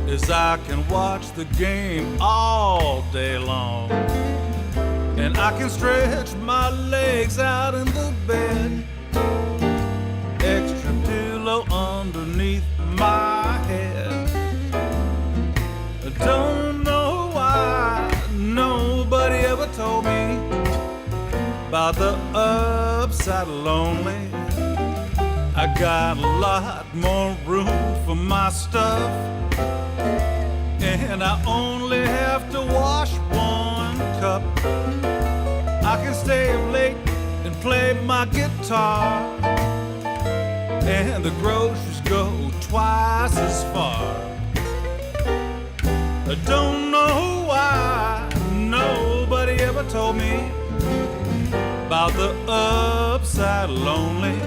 is I can watch the game all day long, and I can stretch my legs out in the bed, extra pillow underneath my head. I don't know why nobody ever told me about the upside lonely. I got a lot more room for my stuff, and I only have to wash one cup. I can stay up late and play my guitar, and the groceries go twice as far. I don't know why nobody ever told me about the upside lonely.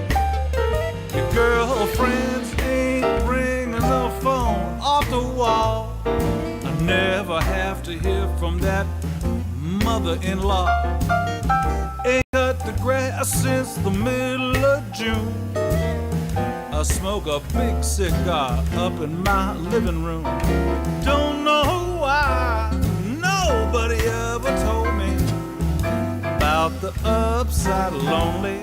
Your girlfriends ain't ringing the phone off the wall. I never have to hear from that mother-in-law. Ain't cut the grass since the middle of June. I smoke a big cigar up in my living room. Don't know why nobody ever told me about the upside lonely.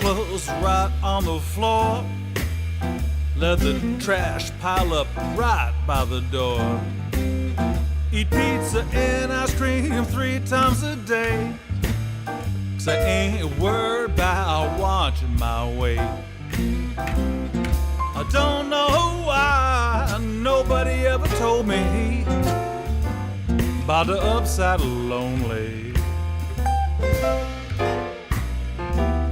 Clothes right on the floor, let the trash pile up right by the door. Eat pizza and ice cream 3 times a day, 'cause I ain't worried about watching my weight. I don't know why nobody ever told me about the upside lonely.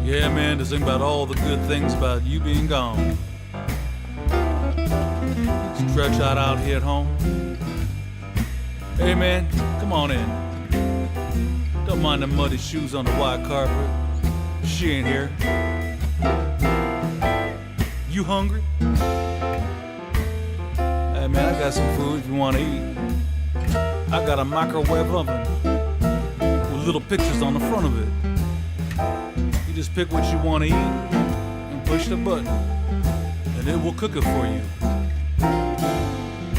Yeah, man, just think about all the good things about you being gone. Stretch out here at home. Hey, man, come on in. Don't mind the muddy shoes on the white carpet. She ain't here. You hungry? Hey, man, I got some food if you want to eat. I got a microwave oven with little pictures on the front of it. You just pick what you want to eat and push the button, and it will cook it for you.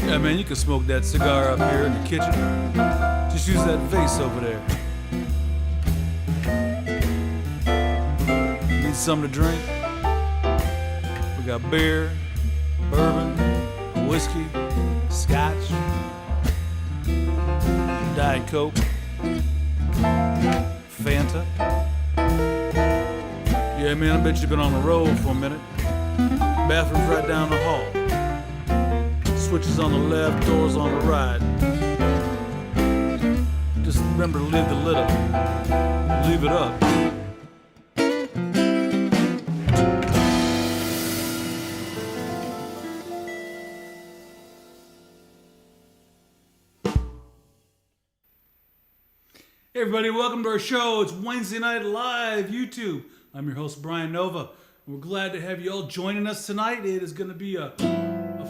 Yeah, man, you can smoke that cigar up here in the kitchen. Just use that vase over there. Need something to drink? We got beer, bourbon, whiskey, scotch, Diet Coke, Fanta. Yeah, man, I bet you've been on the road for a minute. Bathroom's right down the hall. Switches on the left, doors on the right. Just remember to leave the lid up. Leave it up. Hey everybody, welcome to our show. It's Wednesday Night Live, YouTube. I'm your host, Brian Nova. We're glad to have you all joining us tonight. It is going to be a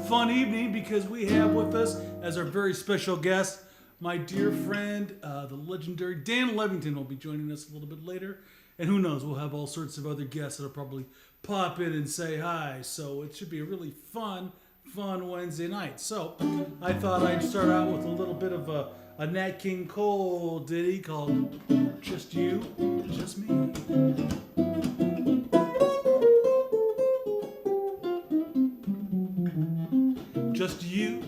fun evening because we have with us as our very special guest, my dear friend, the legendary Dan Levitin will be joining us a little bit later. And who knows, we'll have all sorts of other guests that'll probably pop in and say hi. So it should be a really fun Wednesday night. So I thought I'd start out with a little bit of a Nat King Cole ditty called Just You, Just Me. Just you,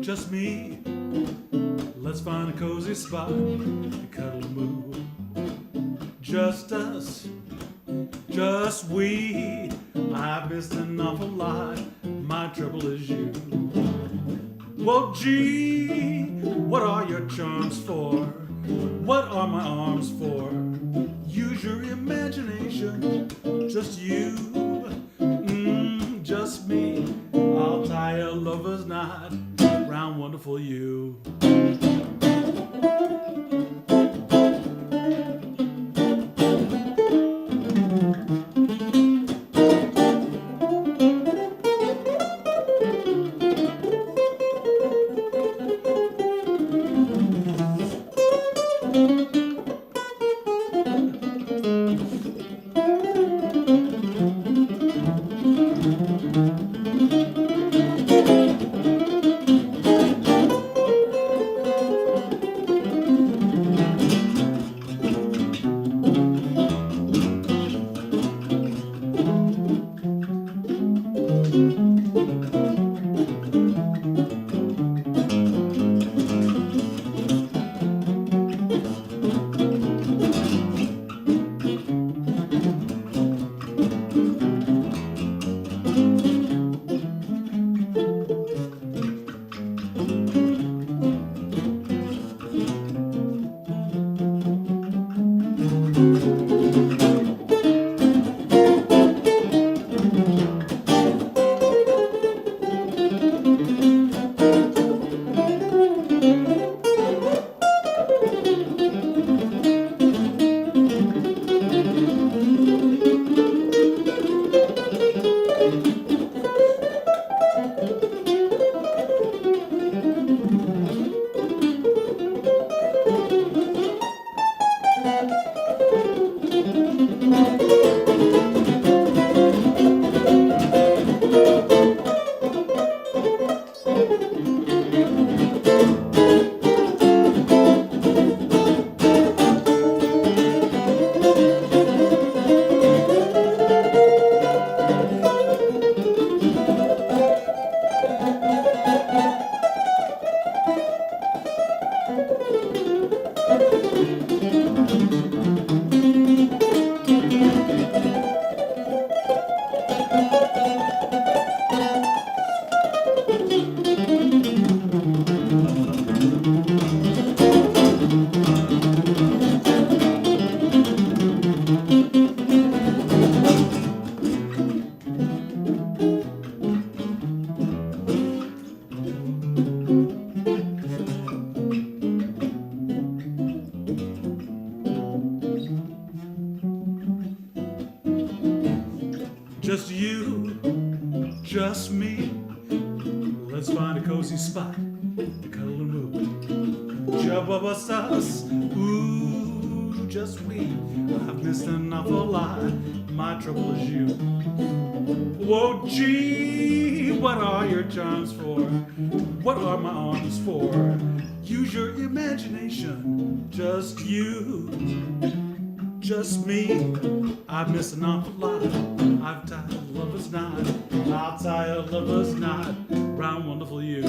just me. Let's find a cozy spot and cuddle and move. Just us, just we. I've missed an awful lot. My trouble is you. Well, gee, what are your charms for? What are my arms for? Use your imagination. Just you, just me. I'll tie a lover's knot round wonderful you. Just you, just me. Let's find a cozy spot to cuddle and move. Jump up us, ooh, just we. I've missed an awful lot. My trouble is you. Whoa, gee, what are your charms for? What are my arms for? Use your imagination. Just you, just me. I've missed an awful lot. I've tied a lover's knot. I'll tie a lover's knot round wonderful you.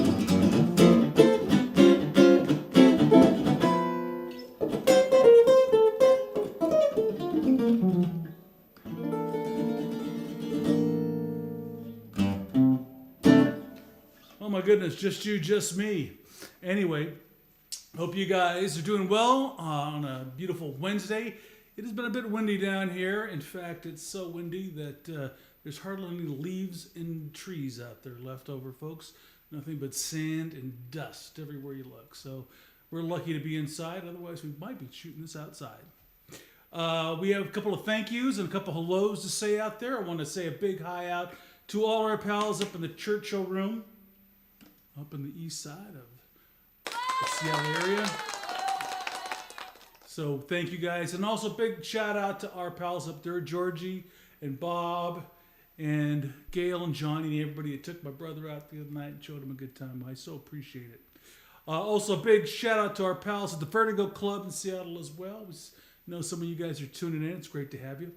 Oh my goodness, just you, just me. Anyway, hope you guys are doing well on a beautiful Wednesday. It has been a bit windy down here. In fact, it's so windy that there's hardly any leaves in trees out there left over, folks. Nothing but sand and dust everywhere you look. So we're lucky to be inside. Otherwise, we might be shooting this outside. We have a couple of thank yous and a couple of hellos to say out there. I want to say a big hi out to all our pals up in the Churchill room, up in the east side of the Seattle area. So thank you guys. And also big shout out to our pals up there, Georgie and Bob and Gail and Johnny and everybody that took my brother out the other night and showed him a good time. I so appreciate it. Also big shout out to our pals at the Vertigo Club in Seattle as well. We know some of you guys are tuning in. It's great to have you.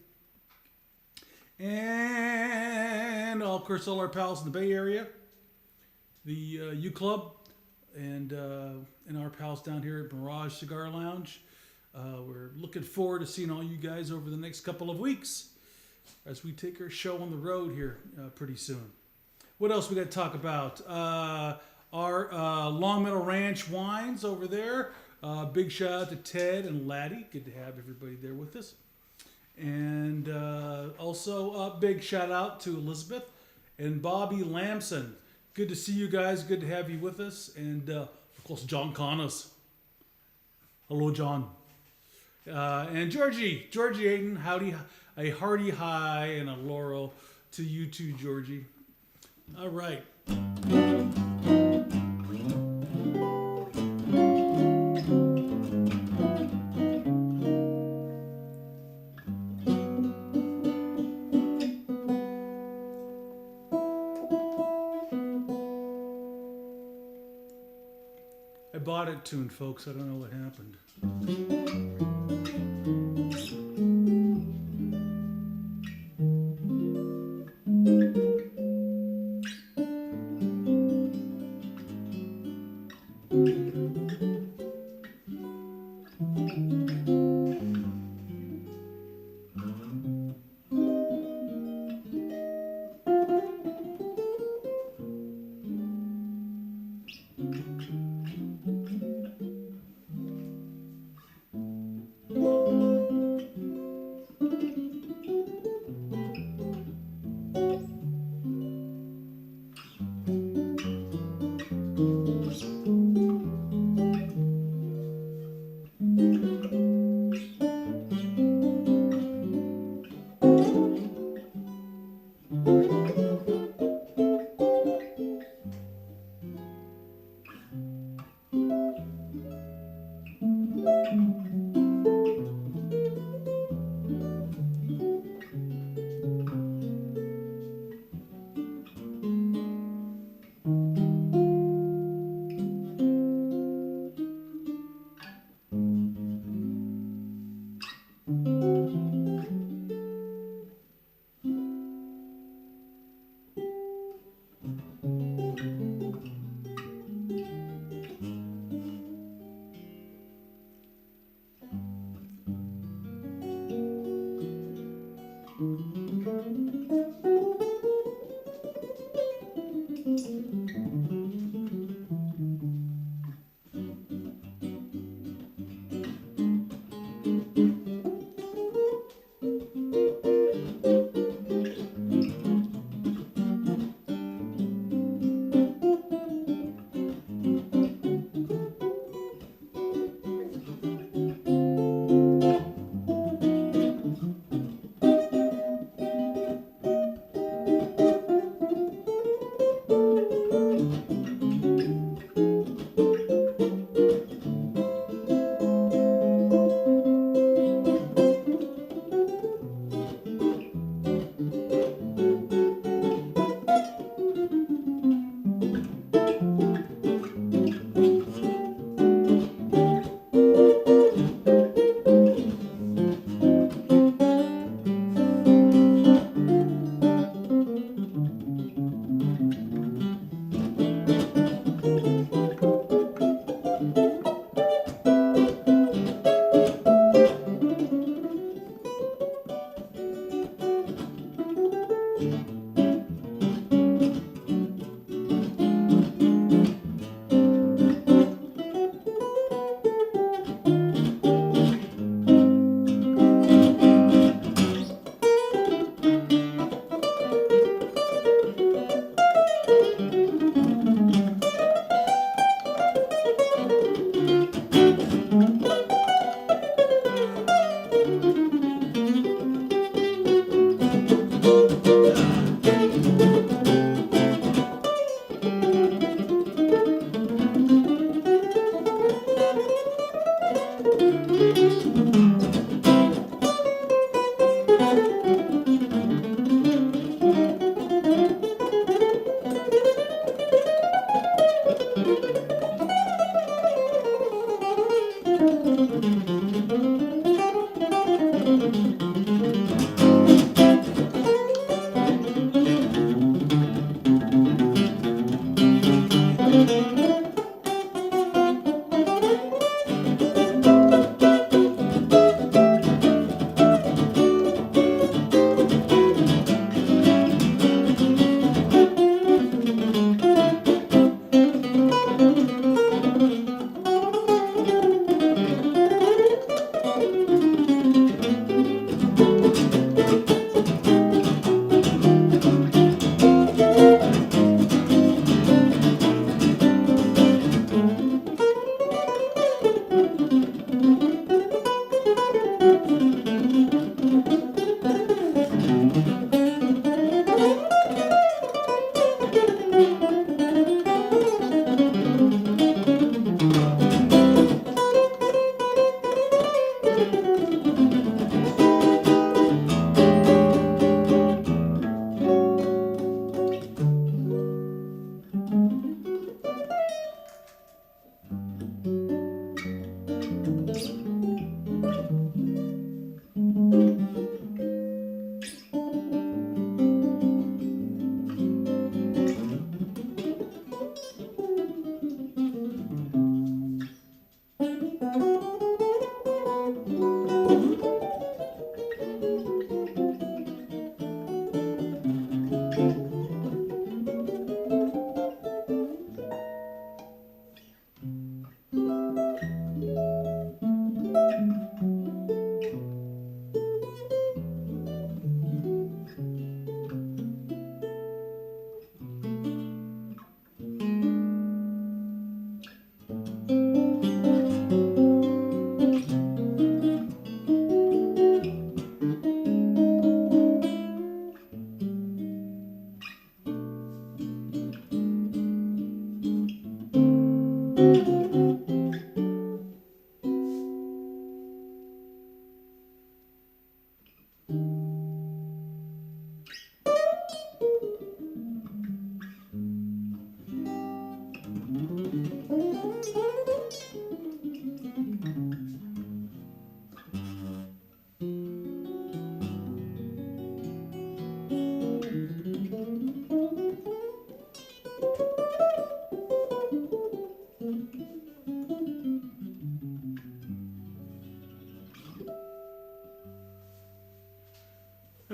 And of course all our pals in the Bay Area, the U Club. and our pals down here at Mirage Cigar Lounge. We're looking forward to seeing all you guys over the next couple of weeks as we take our show on the road here pretty soon. What else we got to talk about? Our Longmeadow Ranch wines over there. Big shout out to Ted and Laddie. Good to have everybody there with us. And also a big shout out to Elizabeth and Bobby Lamson. Good to see you guys. Good to have you with us. And of course, John Connors. Hello, John. And Georgie Ayton. Howdy, a hearty hi and a laurel to you too, Georgie. All right. I bought it tuned, folks. I don't know what happened.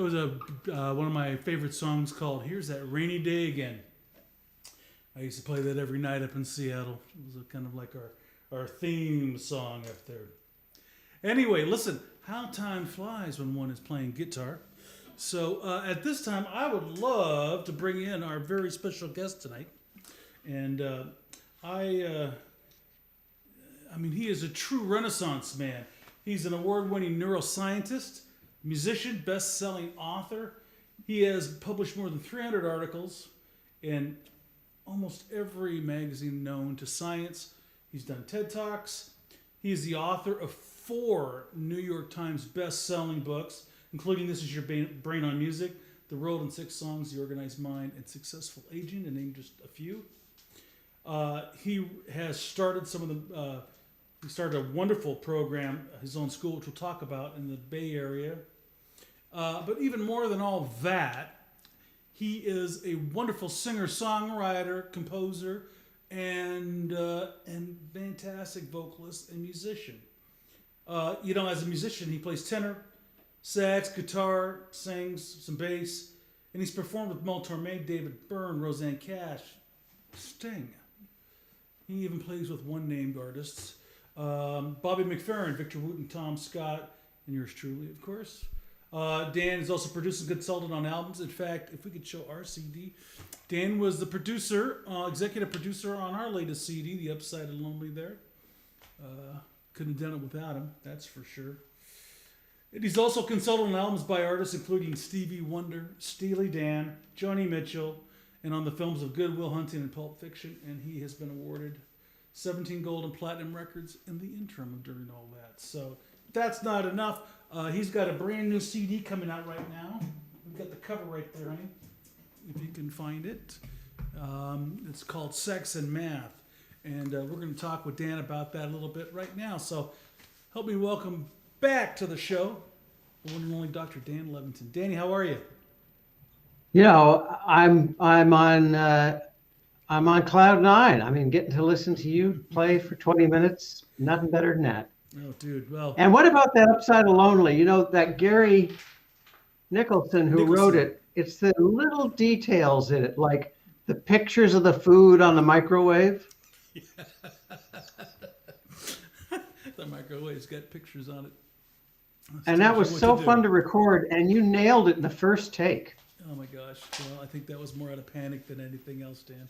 was one of my favorite songs called "Here's That Rainy Day Again." I used to play that every night up in Seattle. It was kind of like our theme song up there. Anyway, listen, how time flies when one is playing guitar. So at this time, I would love to bring in our very special guest tonight. And I mean, he is a true Renaissance man. He's an award-winning neuroscientist, musician, best-selling author. He has published more than 300 articles in almost every magazine known to science. He's done TED Talks. He is the author of 4 New York Times best-selling books, including This Is Your Brain on Music, The World in 6 Songs, The Organized Mind, and Successful Aging, to name just a few. He has started he started a wonderful program, his own school, which we'll talk about, in the Bay Area. But even more than all that, he is a wonderful singer, songwriter, composer, and fantastic vocalist and musician. As a musician, he plays tenor, sax, guitar, sings some bass, and he's performed with Mel Tormé, David Byrne, Rosanne Cash, Sting. He even plays with one-named artists. Bobby McFerrin, Victor Wooten and Tom Scott, and yours truly, of course. Dan is also producing consultant on albums. In fact, if we could show our CD, Dan was the producer, executive producer on our latest CD, The Upside of Lonely there. Couldn't have done it without him, that's for sure. And he's also consulted on albums by artists including Stevie Wonder, Steely Dan, Joni Mitchell, and on the films of Good Will Hunting and Pulp Fiction. And he has been awarded 17 gold and platinum records in the interim during all that. So that's not enough. He's got a brand new CD coming out right now. We've got the cover right there, honey, if you can find it. It's called Sex and Math. And we're going to talk with Dan about that a little bit right now. So help me welcome back to the show, the one and only Dr. Dan Levitin. Danny, how are you? I'm on cloud 9. I mean, getting to listen to you play for 20 minutes, nothing better than that. Oh, dude, well. And what about that Upside of Lonely? That Gary Nicholson who wrote it, it's the little details in it, like the pictures of the food on the microwave. Yeah. The microwave's got pictures on it. And that was so fun to record, and you nailed it in the first take. Oh my gosh. Well, I think that was more out of panic than anything else, Dan.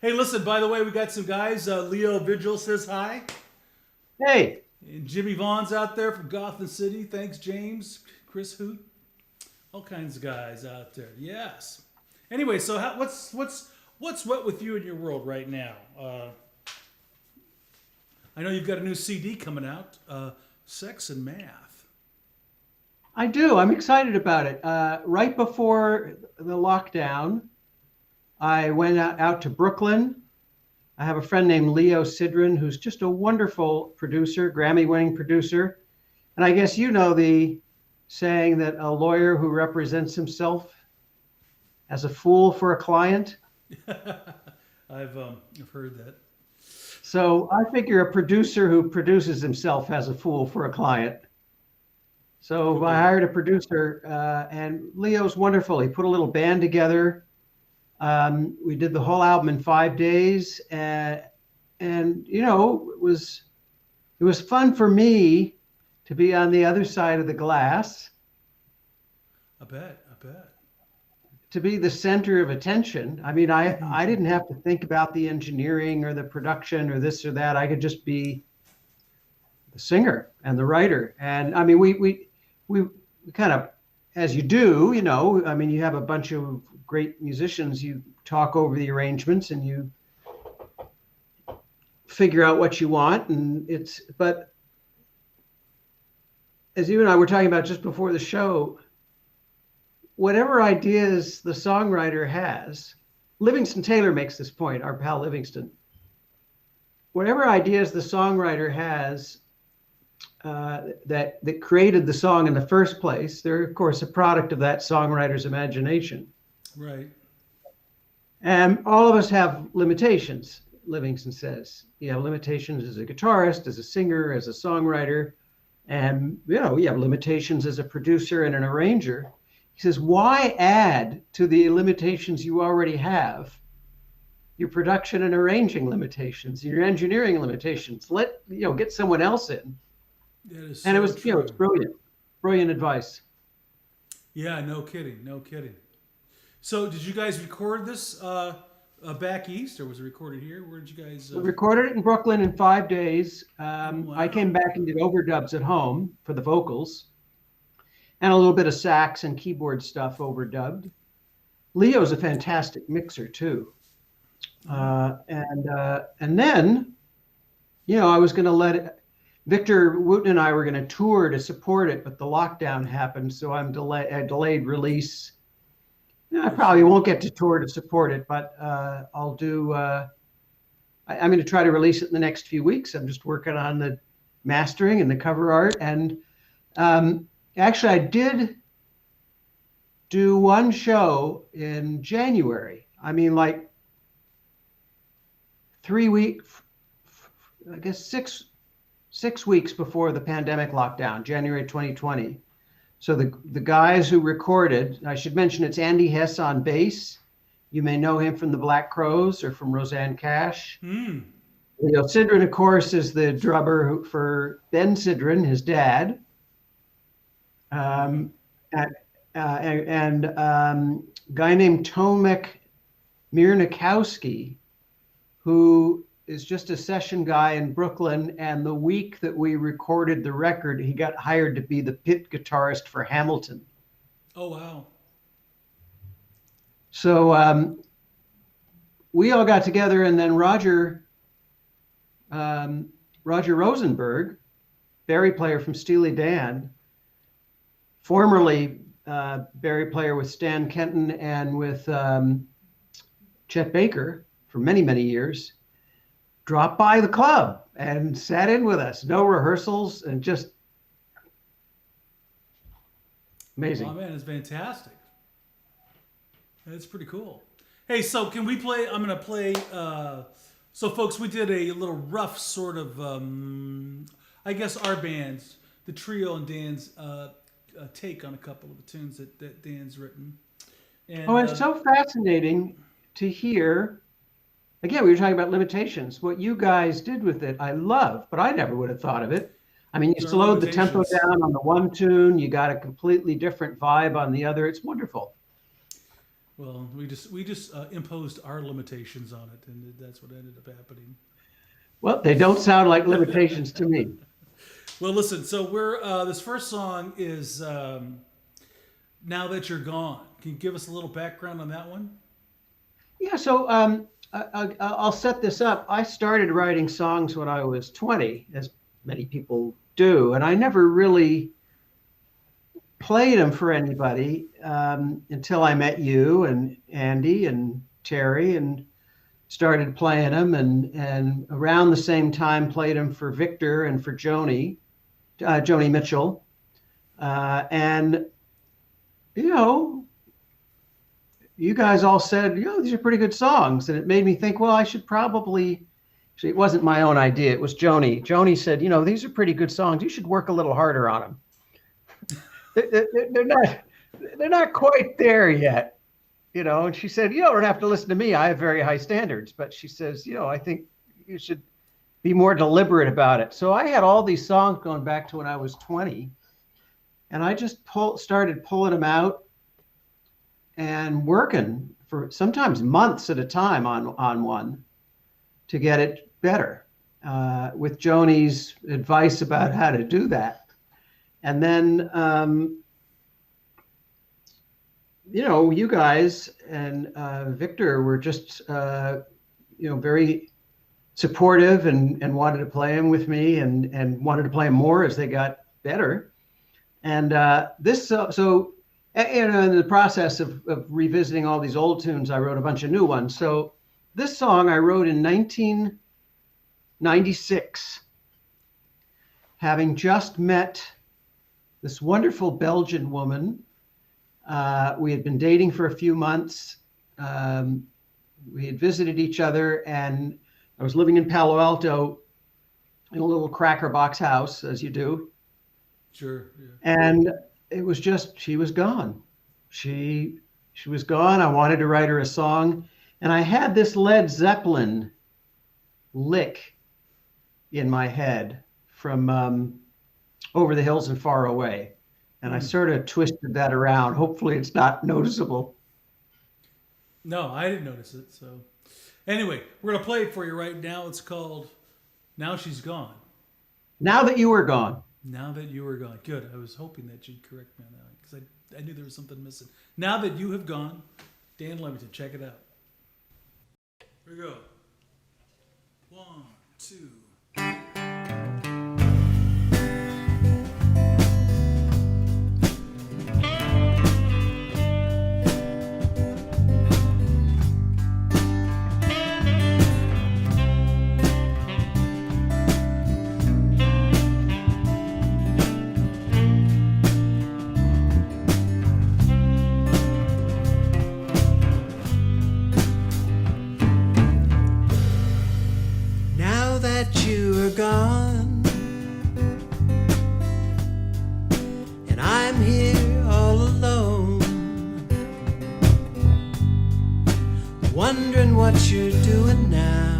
Hey, listen, by the way, we got some guys. Leo Vigil says hi. Hey. And Jimmy Vaughn's out there from Gotham City. Thanks, James. Chris Hoot. All kinds of guys out there. Yes. Anyway, so what's what with you in your world right now? I know you've got a new CD coming out, Sex and Math. I do. I'm excited about it. Right before the lockdown, I went out to Brooklyn. I have a friend named Leo Sidran, who's just a wonderful producer, Grammy-winning producer. And I guess you know the saying that a lawyer who represents himself as a fool for a client. I've heard that. So I figure a producer who produces himself has a fool for a client. So I hired a producer, and Leo's wonderful. He put a little band together. We did the whole album in 5 days, and it was fun for me to be on the other side of the glass. I bet. To be the center of attention. I mean, I didn't have to think about the engineering or the production or this or that. I could just be the singer and the writer. And I mean, we kind of, as you do, I mean, you have a bunch of great musicians. You talk over the arrangements and you figure out what you want. But as you and I were talking about just before the show, whatever ideas the songwriter has, Livingston Taylor makes this point, our pal Livingston. Whatever ideas the songwriter has that created the song in the first place, they're of course a product of that songwriter's imagination. Right. And all of us have limitations, Livingston says. You have limitations as a guitarist, as a singer, as a songwriter. And, you know, you have limitations as a producer and an arranger. He says, why add to the limitations you already have? Your production and arranging limitations, your engineering limitations. Get someone else in. That is And it so was, true. it's brilliant advice. Yeah, no kidding, no kidding. So, did you guys record this back east, or was it recorded here? Where did you guys? We recorded it in Brooklyn in 5 days. Wow. I came back and did overdubs at home for the vocals, and a little bit of sax and keyboard stuff overdubbed. Leo's a fantastic mixer too. And then, I was going to let Victor Wooten and I were going to tour to support it, but the lockdown happened, so I delayed release. I probably won't get to tour to support it, but I'll do. I'm going to try to release it in the next few weeks. I'm just working on the mastering and the cover art, and actually, I did do one show in January. I mean, like 3 weeks, I guess 6 weeks before the pandemic lockdown, January 2020. So the guys who recorded, I should mention it's Andy Hess on bass. You may know him from the Black Crowes or from Rosanne Cash. Leo Sidran, of course, is the drummer for Ben Sidran, his dad. And a guy named Tomek Mirnikowski, who is just a session guy in Brooklyn. And the week that we recorded the record, he got hired to be the pit guitarist for Hamilton. Oh, wow. So we all got together, and then Roger Rosenberg, Barry player from Steely Dan, formerly Barry player with Stan Kenton and with Chet Baker for many, many years, dropped by the club and sat in with us. No rehearsals, and just amazing. Oh man, it's fantastic. That's pretty cool. Hey, so can we play? I'm gonna play. So folks, we did a little rough sort of, I guess our band's, the trio and Dan's take on a couple of the tunes that Dan's written. And, it's so fascinating to hear. Again, we were talking about limitations. What you guys did with it, I love, but I never would have thought of it. I mean, you slowed the tempo down on the one tune. You got a completely different vibe on the other. It's wonderful. Well, we just imposed our limitations on it, and that's what ended up happening. Well, they don't sound like limitations to me. Well, listen. So we're this first song is "Now That You're Gone." Can you give us a little background on that one? Yeah. So I'll set this up. I started writing songs when I was 20, as many people do, and I never really played them for anybody until I met you and Andy and Terry and started playing them, and around the same time played them for Victor and for Joni Mitchell, and you guys all said, these are pretty good songs, and it made me think, well, I should probably. Actually, it wasn't my own idea. It was Joni. Joni said, these are pretty good songs. You should work a little harder on them. They're not quite there yet, and she said, you don't have to listen to me. I have very high standards, but she says, I think you should be more deliberate about it. So I had all these songs going back to when I was 20, and I just started pulling them out and working for sometimes months at a time on one to get it better, with Joni's advice about how to do that. And then, you guys and Victor were just, very supportive and wanted to play them with me and wanted to play them more as they got better. And in the process of revisiting all these old tunes, I wrote a bunch of new ones. So this song I wrote in 1996, having just met this wonderful Belgian woman. We had been dating for a few months. We had visited each other, and I was living in Palo Alto in a little cracker box house, as you do. Sure. Yeah. And it was just, she was gone. She was gone. I wanted to write her a song, and I had this Led Zeppelin lick in my head from Over the Hills and Far Away. And I sort of twisted that around. Hopefully it's not noticeable. No, I didn't notice it. So, anyway, we're gonna play it for you right now. It's called "Now She's Gone." Now that you were gone. Now that you were gone. Good. I was hoping that you'd correct me on that because I knew there was something missing. Now that you have gone, Dan Levitin. Check it out. Here we go. 1, 2. Gone, and I'm here all alone, wondering what you're doing now,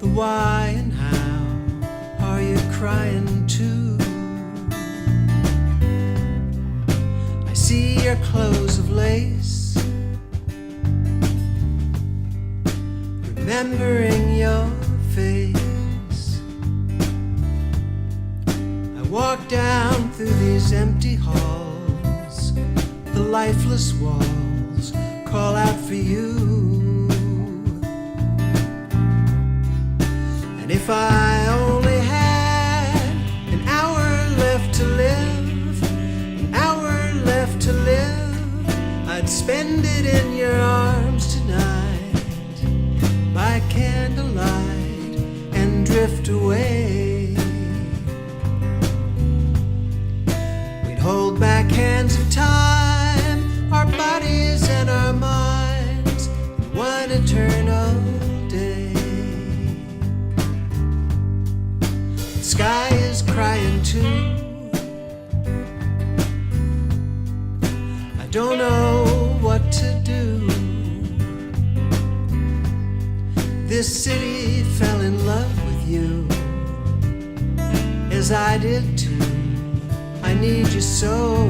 the why and how. Are you crying too? I see your clothes of lace, remembering your face. Walk down through these empty halls, the lifeless walls call out for you. And if I only had an hour left to live, an hour left to live, I'd spend it in your arms tonight, by candlelight, and drift away. Hold back hands of time, our bodies and our minds, in one eternal day. The sky is crying too. I don't know what to do. This city fell in love with you, as I did too. I need you so.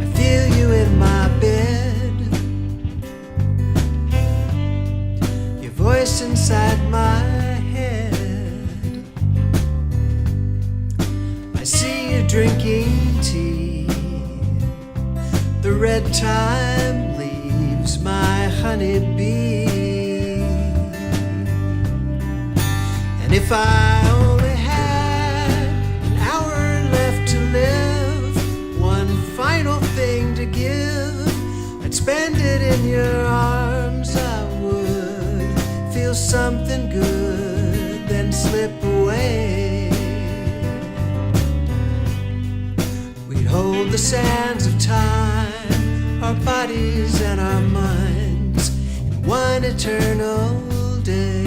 I feel you in my bed, your voice inside my head. I see you drinking tea, the red thyme leaves my honeybee. And if I only final thing to give, I'd spend it in your arms. I would feel something good, then slip away. We'd hold the sands of time, our bodies and our minds, in one eternal day.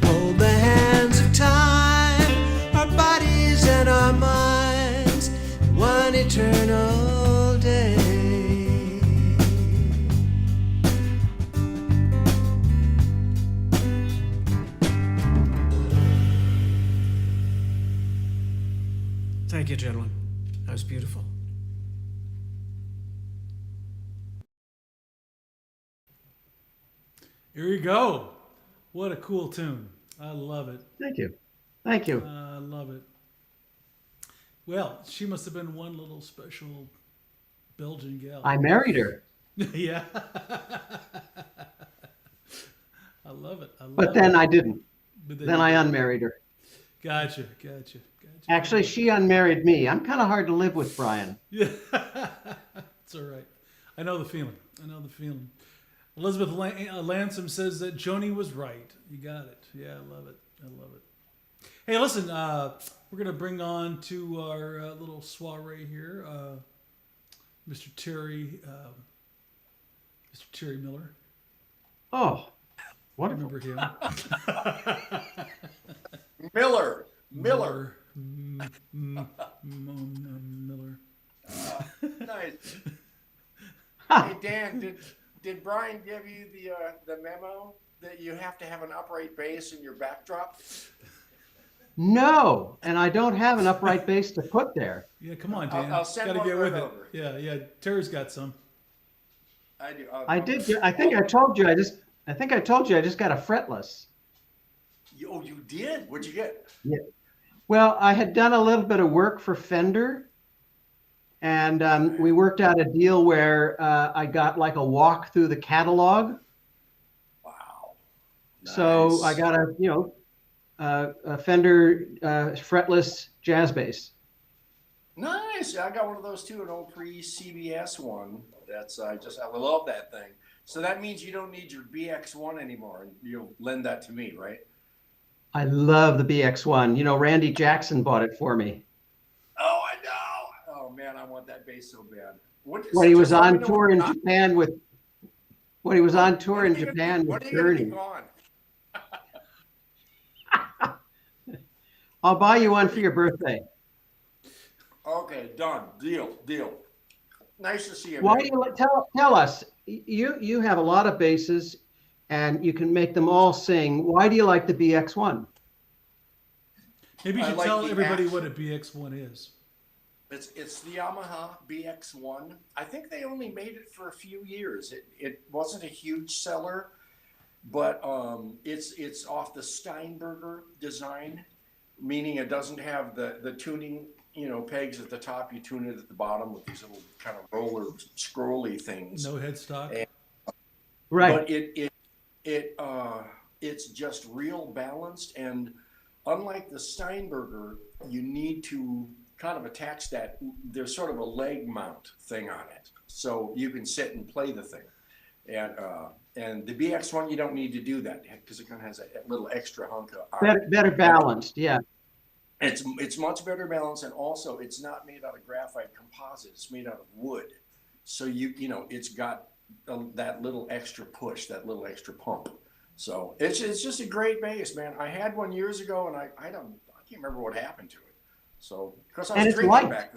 Hold the hands of time, our bodies and our minds, in one eternal day. Thank you, gentlemen. That was beautiful. Here you go. What a cool tune. I love it. Thank you. Thank you. I love it. Well, she must have been one little special Belgian gal. I married her. Yeah. I love it. But then I didn't. But Then I unmarried her. Gotcha. Actually, she unmarried me. I'm kind of hard to live with, Brian. Yeah. It's all right. I know the feeling. Elizabeth Lansom says that Joni was right. You got it. Yeah, I love it. Hey, listen, we're going to bring on to our little soiree here Mr. Terry Miller. Oh, Wonderful. remember him. Miller. Miller. Nice. Hey Dan, did Brian give you the memo that you have to have an upright bass in your backdrop? No, and I don't have an upright bass to put there. Yeah, come on, Dan. I'll send Gotta one get right with it. over. Yeah. Terry's got some. I do. I did. I think I told you. I just got a fretless. Oh, you did? What'd you get? Yeah. Well, I had done a little bit of work for Fender, and we worked out a deal where I got like a walk through the catalog. Wow. So I Nice. got a Fender fretless jazz bass. Nice. I got one of those too, an old pre-CBS one. I love that thing. So that means you don't need your BX1 anymore, and you'll lend that to me, right? I love the BX1. You know, Randy Jackson bought it for me Oh, I know. Oh man, I want that bass so bad. when he was just let on me know tour when in you're not- Japan with. When he was on tour when in are you gonna be- Japan when with are you gonna be Byrne. gone? I'll buy you one for your birthday. Okay, done. Deal. Nice to see you. Why man. do you tell us? You have a lot of basses, and you can make them all sing. Why do you like the BX1? Maybe you I should like tell the everybody action. what a BX1 is. It's the Yamaha Bx1. I think they only made it for a few years. It wasn't a huge seller, but it's off the Steinberger design, meaning it doesn't have the tuning, pegs at the top. You tune it at the bottom with these little kind of roller scrolly things. No headstock. And- Right. But it's just real balanced, and unlike the Steinberger, you need to kind of attach that. There's sort of a leg mount thing on it, so you can sit and play the thing. And the BX1, you don't need to do that because it kind of has a little extra hunk of arm. Better balanced. Yeah. It's much better balanced, and also it's not made out of graphite composite. It's made out of wood, so it's got that little extra push, that little extra pump. So it's just a great bass, man. I had one years ago, and I can't remember what happened to it. So because I And was it's drinking light. back.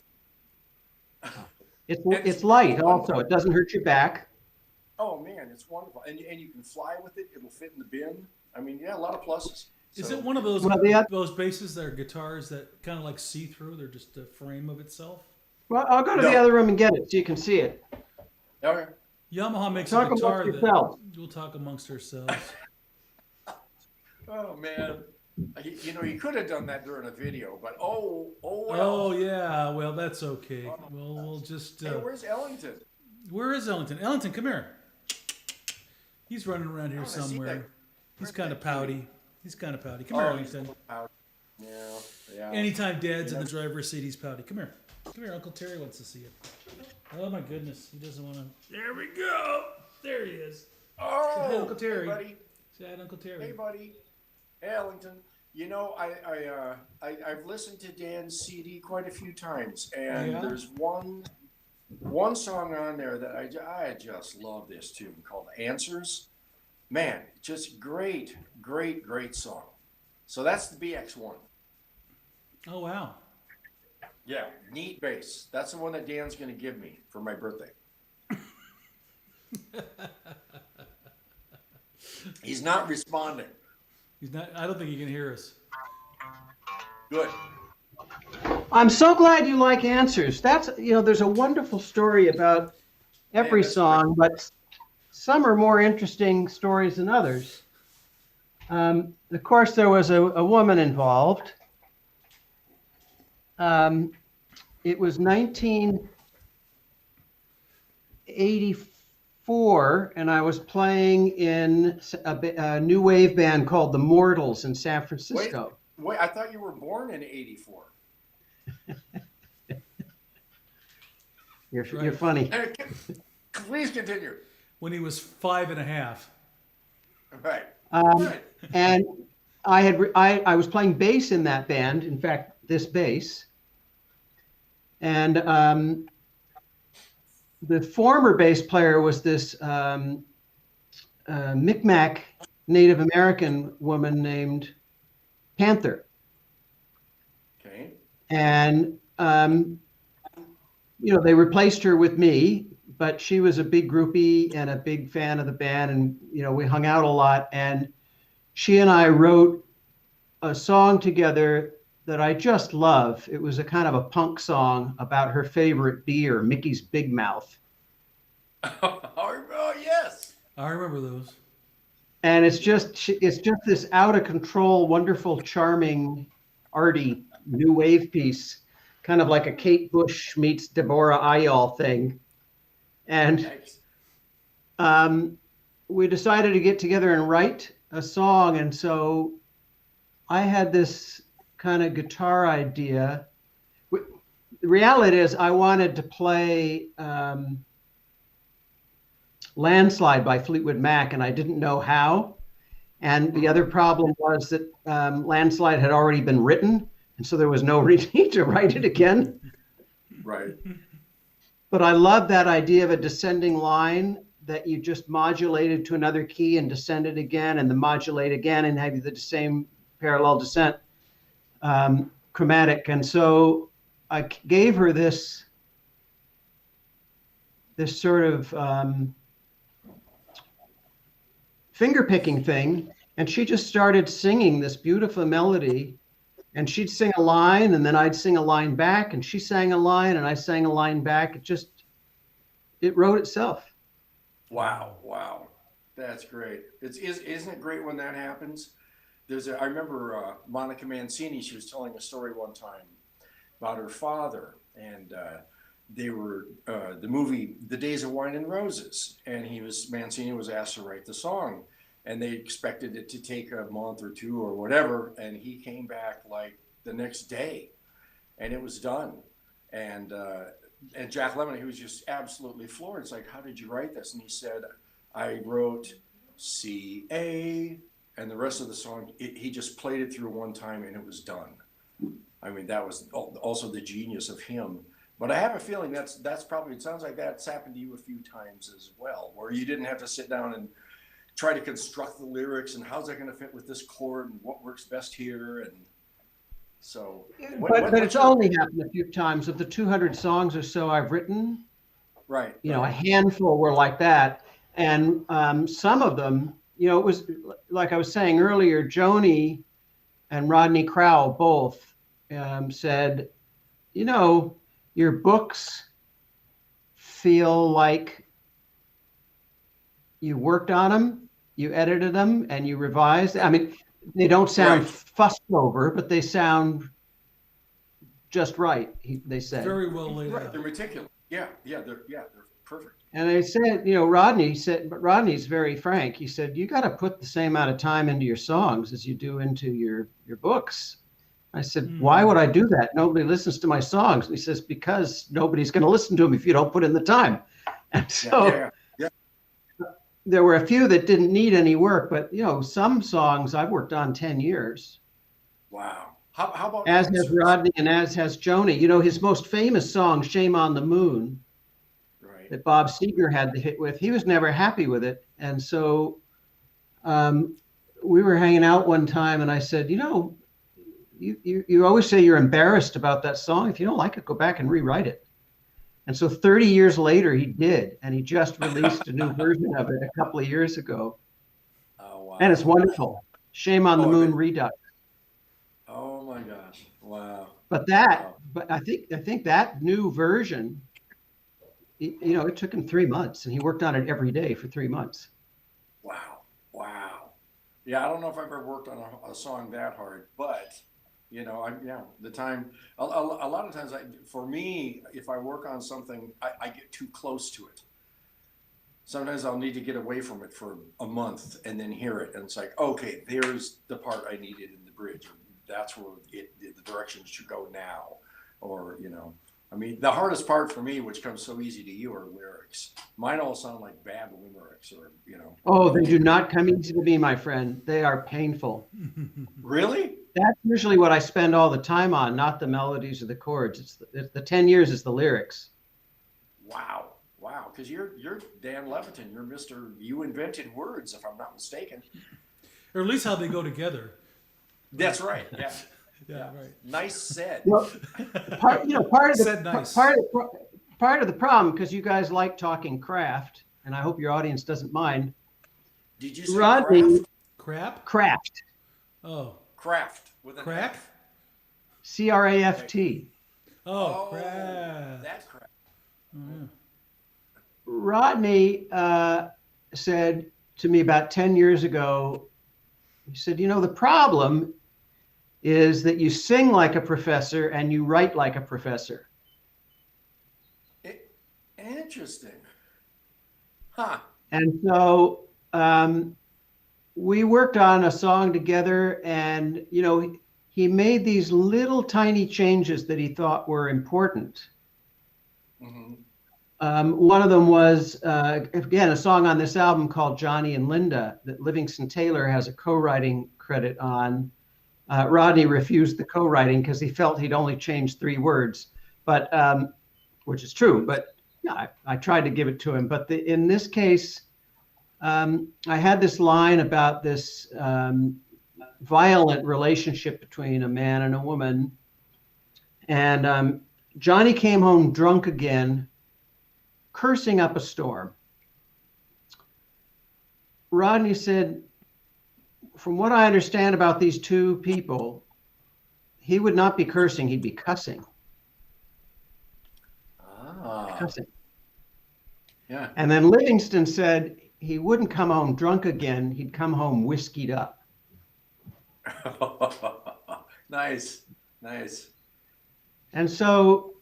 It's light also. It doesn't hurt your back. Oh man, it's wonderful, and you can fly with it. It'll fit in the bin. I mean, yeah, a lot of pluses. Is So- it one of those Well, those basses that are guitars that kind of like see through? They're just a frame of itself. Well, I'll go to No. the other room and get it so you can see it. Okay. Yamaha makes Talk a guitar amongst that yourselves. we'll talk amongst ourselves. Oh man, you could have done that during a video, but oh well. Oh yeah, well that's okay. We'll just. Hey, where's Ellington? Where is Ellington? Ellington, come here. He's running around here I wanna see somewhere. that. He's Where's kind of that cutie? pouty. He's kind of pouty. Come here, he's Ellington. out. Yeah. Anytime Dad's in the driver's seat, he's pouty. Come here. Come here. Uncle Terry wants to see you. Oh my goodness, he doesn't want to. There we go. There he is. Oh, Hey, Uncle Terry. Hey, buddy. Say hi to Uncle Terry. Hey, buddy. Hey, Ellington. I've listened to Dan's CD quite a few times, and Yeah? there's one song on there that I just love this tune called Answers. Man, just great song. So that's the BX1. Oh wow. Yeah, neat bass. That's the one that Dan's going to give me for my birthday. He's not responding. He's not. I don't think he can hear us. Good. I'm so glad you like Answers. There's a wonderful story about every that's song, but some are more interesting stories than others. Of course, there was a woman involved. It was 1984, and I was playing in a new wave band called the Mortals in San Francisco. Wait, I thought you were born in '84. You're Right. funny. Please continue. When he was 5.5. Right. Um, and I was playing bass in that band. In fact, this bass. And the former bass player was this Micmac Native American woman named Panther. Okay. And, they replaced her with me, but she was a big groupie and a big fan of the band. And, we hung out a lot. And she and I wrote a song together that I just love. It was a kind of a punk song about her favorite beer, Mickey's Big Mouth. Oh, yes. I remember those. And it's just this out of control, wonderful, charming, arty new wave piece, kind of like a Kate Bush meets Deborah Ayal thing. And we decided to get together and write a song. And so I had this kind of guitar idea. The reality is I wanted to play Landslide by Fleetwood Mac, and I didn't know how. And the other problem was that Landslide had already been written, and so there was no need to write it again. Right. But I love that idea of a descending line that you just modulated to another key and descended again, and then modulate again and have the same parallel descent chromatic. And so I gave her this sort of finger picking thing, and she just started singing this beautiful melody, and she'd sing a line and then I'd sing a line back, and she sang a line and I sang a line back. It wrote itself. Wow. That's great. Isn't it great when that happens? I remember Monica Mancini, she was telling a story one time about her father, and they were the movie The Days of Wine and Roses, and Mancini was asked to write the song, and they expected it to take a month or two or whatever, and he came back like the next day, and it was done. And Jack Lemmon, he was just absolutely floored. It's like, how did you write this? And he said, I wrote C-A, and the rest of the song, he just played it through one time and it was done. I mean, that was also the genius of him. But I have a feeling that's probably, it sounds like that's happened to you a few times as well, where you didn't have to sit down and try to construct the lyrics and how's that going to fit with this chord and what works best here. And so, but it's only happened a few times. Of the 200 songs or so I've written, right, a handful were like that. And some of them, it was like I was saying earlier, Joni and Rodney Crowell both said, your books feel like you worked on them, you edited them, and you revised. I mean, they don't sound fussed over, but they sound just right. They said Very well laid out. They're meticulous. Yeah, they're perfect. And I said, Rodney said, but Rodney's very frank. He said, you got to put the same amount of time into your songs as you do into your books. I said, why would I do that? Nobody listens to my songs. And he says, because nobody's going to listen to them if you don't put in the time. And so there were a few that didn't need any work, but some songs I've worked on 10 years. Wow. How about as has Rodney and as has Joni? His most famous song, Shame on the Moon, that Bob Seger had the hit with, he was never happy with it. And so we were hanging out one time and I said, you always say you're embarrassed about that song. If you don't like it, go back and rewrite it. And so 30 years later, he did. And he just released a new version of it a couple of years ago. Oh, wow. And it's wonderful. Shame on the Moon Redux. Oh my gosh. Wow. But I think that new version, it took him 3 months and he worked on it every day for 3 months. Wow. Yeah, I don't know if I've ever worked on a song that hard, but the time, a lot of times for me, if I work on something, I get too close to it. Sometimes I'll need to get away from it for a month and then hear it. And it's like, okay, there's the part I needed in the bridge. Or that's where the direction should go now. Or, I mean, the hardest part for me, which comes so easy to you, are lyrics. Mine all sound like bad limericks or, Oh, they do not come easy to me, my friend. They are painful. Really? That's usually what I spend all the time on, not the melodies or the chords. It's the 10 years is the lyrics. Wow. Because you're Dan Levitin. You're Mr. You invented words, if I'm not mistaken. or at least how they go together. That's right. Yeah. Yeah, right. Nice said. Well, part of the Said nice. part of the problem, because you guys like talking craft, and I hope your audience doesn't mind. Did you say Rodney, Crap? craft, Oh. Craft with an Crack? F. CRAFT. Oh, crap. That crap. Rodney said to me about 10 years ago, he said, you know, the problem is that you sing like a professor and you write like a professor. Interesting. Huh. And so we worked on a song together, and, you know, he made these little tiny changes that he thought were important. Mm-hmm. One of them was, again, a song on this album called Johnny and Linda that Livingston Taylor has a co-writing credit on. Rodney refused the co-writing because he felt he'd only changed 3 words, but which is true. But yeah, I tried to give it to him. But in this case, I had this line about this violent relationship between a man and a woman, and Johnny came home drunk again, cursing up a storm. Rodney said, from what I understand about these two people, he would not be cursing, he'd be cussing. Cussing. Yeah. And then Livingston said he wouldn't come home drunk again, he'd come home whiskeyed up. Nice. Nice. And so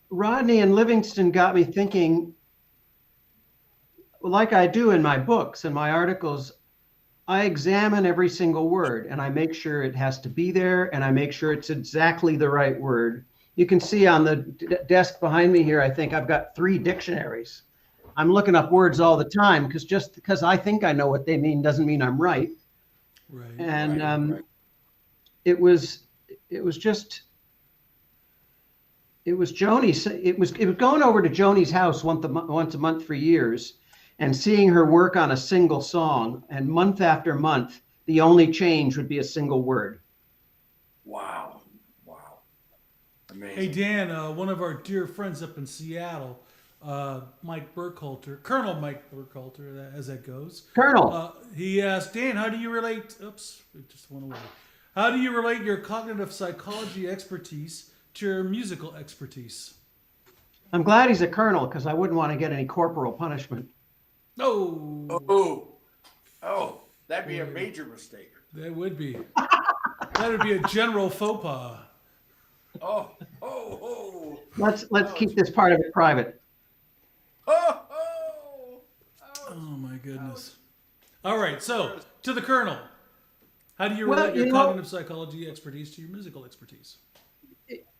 Rodney and Livingston got me thinking, like I do in my books and my articles, I examine every single word and I make sure it has to be there, and I make sure it's exactly the right word. You can see on the desk behind me here, I think I've got 3 dictionaries. I'm looking up words all the time, because just because I think I know what they mean doesn't mean I'm right. Right. And Right. it was Joni. It was going over to Joni's house once a month for years, and seeing her work on a single song, and month after month, the only change would be a single word. Wow. Wow. Amazing. Hey, Dan, one of our dear friends up in Seattle, Mike Burkhalter, Colonel Mike Burkhalter, as that goes. Colonel. He asked, Dan, how do you relate, oops, it just went away. How do you relate your cognitive psychology expertise to your musical expertise? I'm glad he's a colonel, because I wouldn't want to get any corporal punishment. Oh, That'd be a major mistake. that would be. That would be a general faux pas. Let's keep this part of it private. Oh my goodness. All right, so to the Colonel. How do you relate your cognitive psychology expertise to your musical expertise?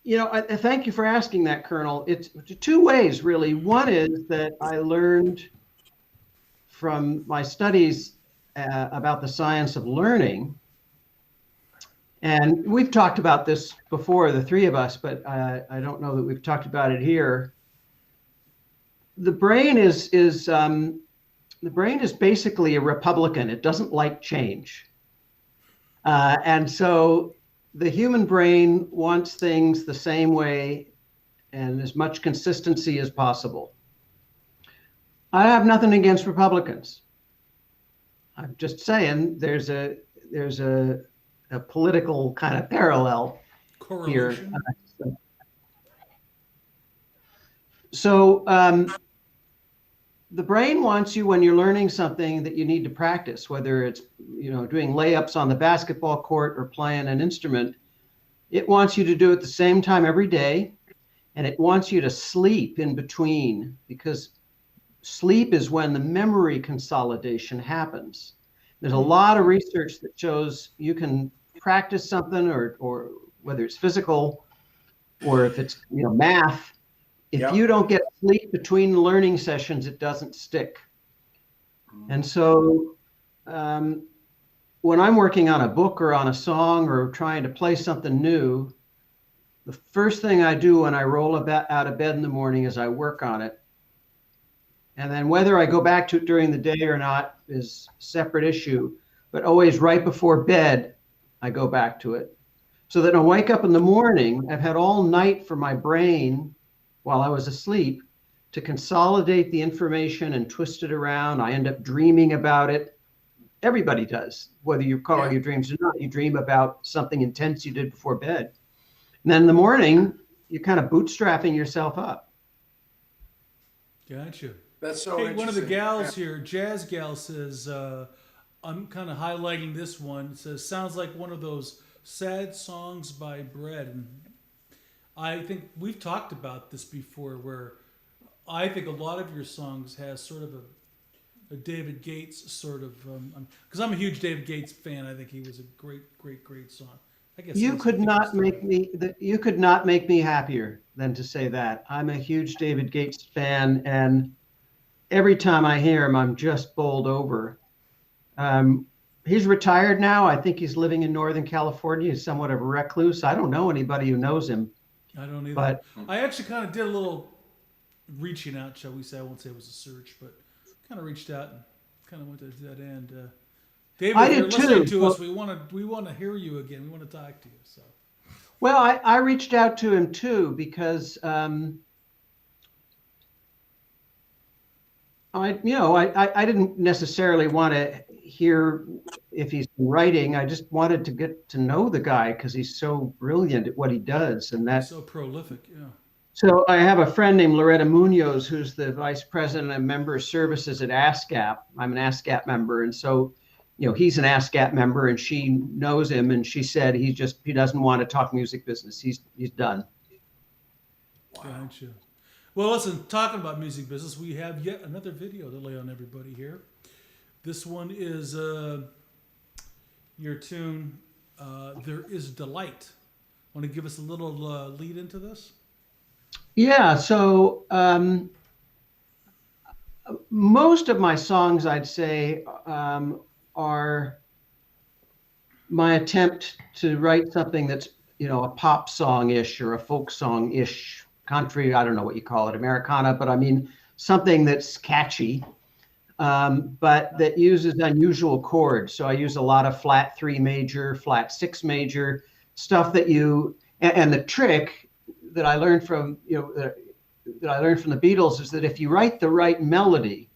You know, I thank you for asking that, Colonel. It's 2 ways, really. One is that I learned from my studies about the science of learning. And we've talked about this before, the 3 of us, but I don't know that we've talked about it here. The brain is basically a Republican. It doesn't like change. And so the human brain wants things the same way and as much consistency as possible. I have nothing against Republicans. I'm just saying there's a political kind of parallel here. Correlation. So the brain wants you, when you're learning something that you need to practice, whether it's, you know, doing layups on the basketball court or playing an instrument, it wants you to do it the same time every day, and it wants you to sleep in between, because sleep is when the memory consolidation happens. There's a lot of research that shows you can practice something, or whether it's physical or if it's, you know, math. If you don't get sleep between learning sessions, it doesn't stick. And so when I'm working on a book or on a song or trying to play something new, the first thing I do when I roll out of bed in the morning is I work on it. And then whether I go back to it during the day or not is a separate issue. but always right before bed, I go back to it. So that when I wake up in the morning, I've had all night for my brain while I was asleep to consolidate the information and twist it around. I end up dreaming about it. Everybody does, whether you call it your dreams or not. You dream about something intense you did before bed. And then in the morning, you're kind of bootstrapping yourself up. Gotcha. That's so Hey, one of the interesting. gals here, Jazz Gal, says, I'm kind of highlighting this one. It says, sounds like one of those sad songs by Bread. And I think we've talked about this before, where I think a lot of your songs has sort of a David Gates sort of, because I'm a huge David Gates fan. I think he was a great song. I guess You could not make me happier than to say that. I'm a huge David Gates fan, and every time I hear him, I'm just bowled over. He's retired now. I think he's living in Northern California. He's somewhat of a recluse. I don't know anybody who knows him. I don't either. But I actually kind of did a little reaching out, shall we say. I won't say it was a search, but kind of reached out and kind of went to that end. David, I if you're did listening too. to us, we want to hear you again. We want to talk to you. So, well, I reached out to him too because I didn't necessarily want to hear if he's writing. I just wanted to get to know the guy because he's so brilliant at what he does, and that's so prolific. Yeah. So I have a friend named Loretta Munoz, who's the vice president of member services at ASCAP. I'm an ASCAP member, and so, he's an ASCAP member, and she knows him, and she said he doesn't want to talk music business. He's done. Gotcha. Well, listen, talking about music business, we have yet another video to lay on everybody here. This one is your tune, There Is Delight. Want to give us a little lead into this? Yeah, so most of my songs, I'd say, are my attempt to write something that's, a pop song-ish or a folk song-ish, country, I don't know what you call it, Americana, but I mean something that's catchy, but that uses unusual chords. So I use a lot of flat 3 major, flat 6 major, stuff that and the trick that I learned from, that I learned from the Beatles is that if you write the right melody,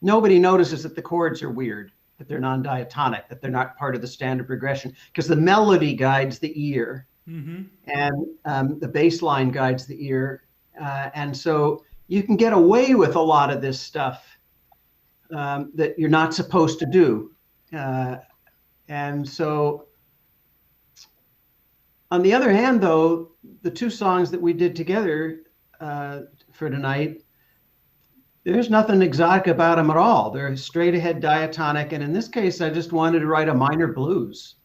nobody notices that the chords are weird, that they're non-diatonic, that they're not part of the standard progression, because the melody guides the ear, and the bass line guides the ear. And so you can get away with a lot of this stuff that you're not supposed to do. And so, on the other hand, though, the 2 songs that we did together for tonight, there's nothing exotic about them at all. They're straight ahead diatonic. And in this case, I just wanted to write a minor blues.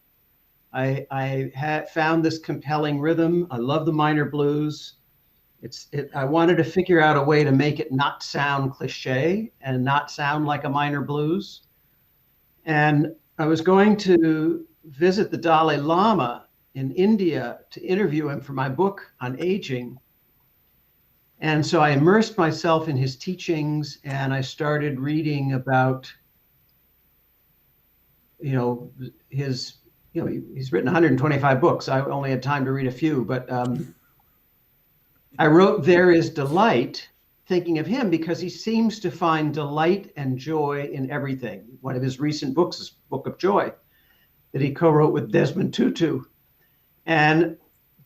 I had found this compelling rhythm. I love the minor blues. I wanted to figure out a way to make it not sound cliche and not sound like a minor blues. And I was going to visit the Dalai Lama in India to interview him for my book on aging. And so I immersed myself in his teachings, and I started reading about, he's written 125 books. I only had time to read a few, but I wrote There Is Delight, thinking of him because he seems to find delight and joy in everything. One of his recent books is Book of Joy that he co-wrote with Desmond Tutu.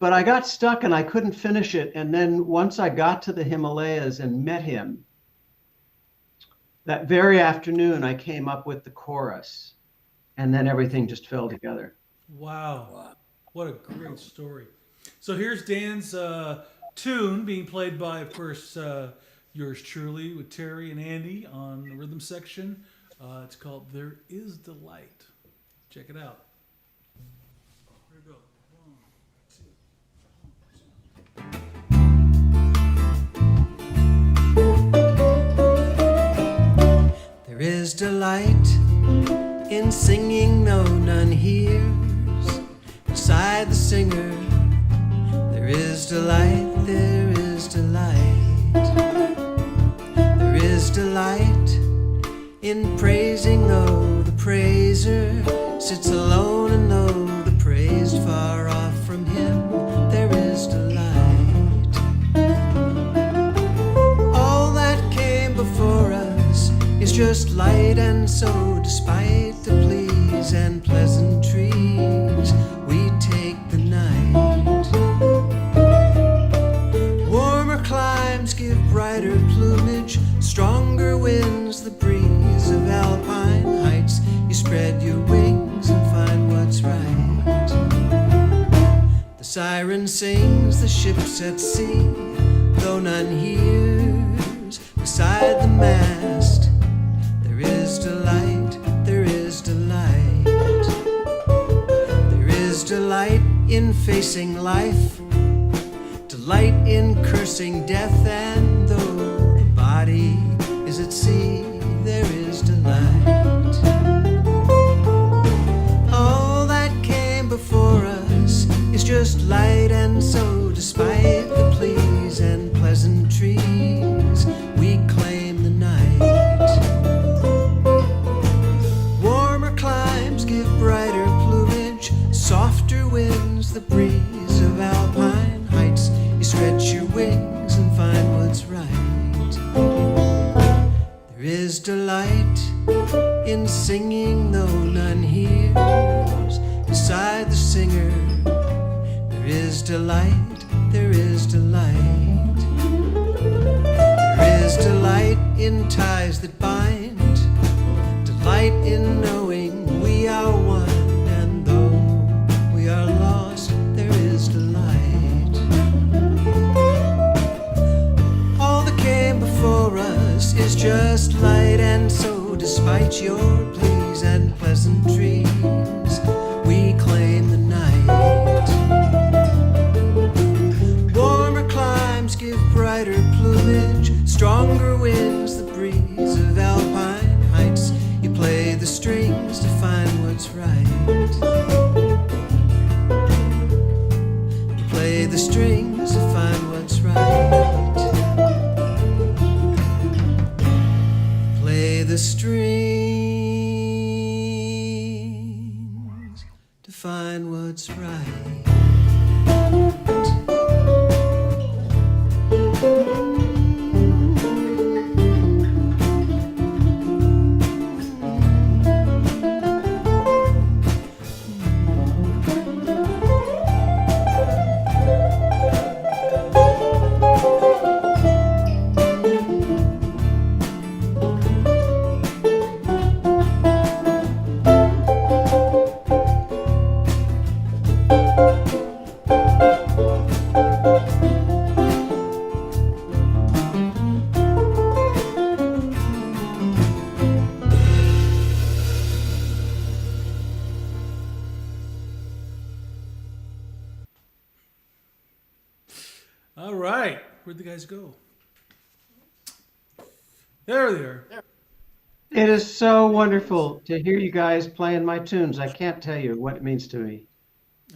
But I got stuck and I couldn't finish it. And then once I got to the Himalayas and met him, that very afternoon, I came up with the chorus, and then everything just fell together. Wow. What a great story. So here's Dan's tune being played by, of course, yours truly with Terry and Andy on the rhythm section. It's called There Is Delight. Check it out. Here we go. 1, 2. There is delight in singing no none hears. Beside the singer, there is delight, there is delight. There is delight in praising, oh, the praise praiser sits alone, and though the praised far off from him, there is delight. All that came before us is just light, and so despite the pleas and pleasantries, we take the night. Warmer climes give brighter plumage, stronger winds the breeze of alpine heights. You spread your wings and find what's right. The siren sings, the ship's at sea, though none hears. Beside the mast, there is delight, there is delight. There is delight in facing life, delight in cursing death, and though the body is at sea, there is delight. All that came before us is just light, and so despite the pleas and pleasantries, we claim the night. Warmer climes give brighter plumage, softer winds the breeze of alpine heights. You stretch your wings and find what's right. There is delight in singing, though none hears. Beside the singer, there is delight, there is delight. There is delight in ties that bind, delight in knowing we are one, and though we are lost, there is delight. All that came before us is just light, and so despite your pleas and pleasantries, we claim the night. Warmer climes give brighter plumage, stronger winds the breeze of alpine heights. You play the strings to find what's right. You play the strings to find what's right. Play the strings to find what's right. All right. Where'd the guys go? There they are. It is so wonderful to hear you guys playing my tunes. I can't tell you what it means to me.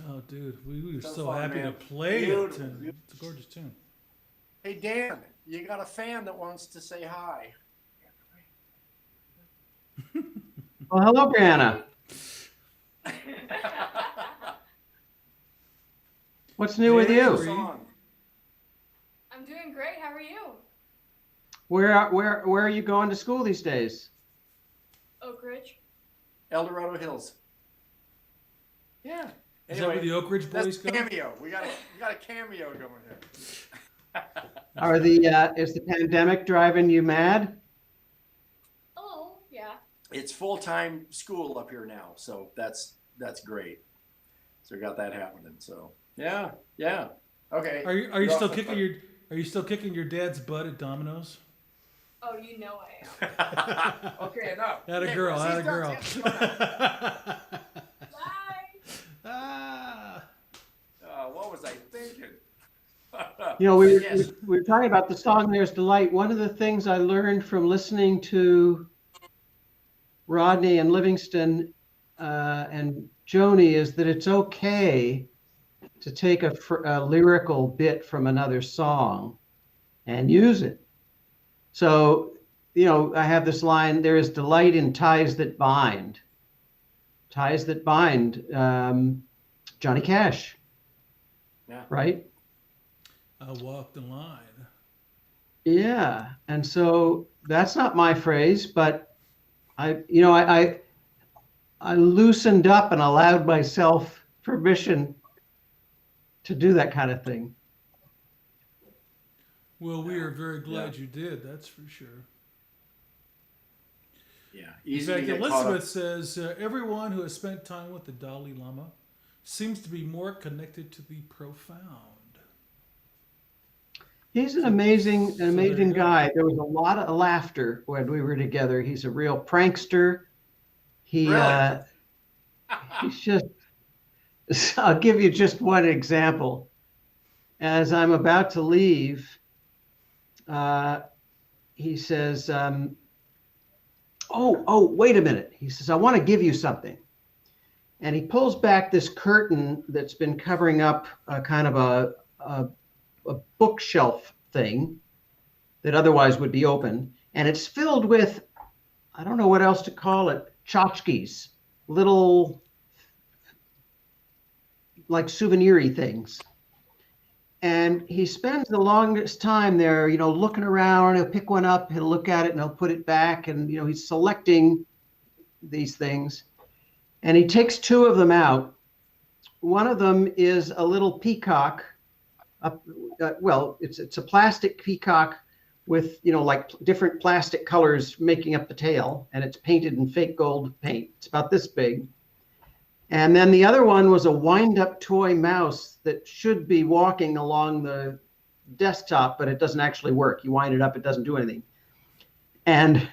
Oh, dude. We were so fun, happy man. to play Beautiful. it. It's a gorgeous tune. Hey, Dan, you got a fan that wants to say hi. Well, hello, Brianna. What's new with you? Song. I'm doing great. How are you? Where are you going to school these days? Oak Ridge. El Dorado Hills. Yeah. Is that where the Oak Ridge boys That's go? cameo. We got a cameo going here. Is the pandemic driving you mad? Oh, yeah. It's full-time school up here now, so that's great. So we got that happening. So yeah. Okay. Are you still kicking your dad's butt at Domino's? Oh, you know I am. Okay, enough. Had a Hey, girl. he's Had a done. girl. Bye. Ah. What was I thinking? You know, we Yes. were talking about the song "There's Delight." One of the things I learned from listening to Rodney and Livingston and Joni is that it's okay to take a lyrical bit from another song and use it. So, you know, I have this line, there is delight in ties that bind. ties that bind. Johnny Cash, Yeah. right? I walked the line. Yeah, and so that's not my phrase, but I loosened up and allowed myself permission to do that kind of thing. Well, we are very glad you did. That's for sure. Yeah. In Easy to fact, get caught up. Elizabeth says everyone who has spent time with the Dalai Lama seems to be more connected to the profound. He's an there amazing you go. guy. There was a lot of laughter when we were together. He's a real prankster. He Really? he's just. I'll give you just one example. As I'm about to leave, he says, "Oh, wait a minute." He says, "I want to give you something." And he pulls back this curtain that's been covering up a kind of a bookshelf thing that otherwise would be open. And it's filled with, I don't know what else to call it, tchotchkes, little like souvenir-y things. And he spends the longest time there, looking around. He'll pick one up, he'll look at it, and he'll put it back. And, he's selecting these things. And he takes two of them out. One of them is a little peacock. It's a plastic peacock with, like different plastic colors making up the tail. And it's painted in fake gold paint. It's about this big. And then the other one was a wind-up toy mouse that should be walking along the desktop, but it doesn't actually work. You wind it up, it doesn't do anything. And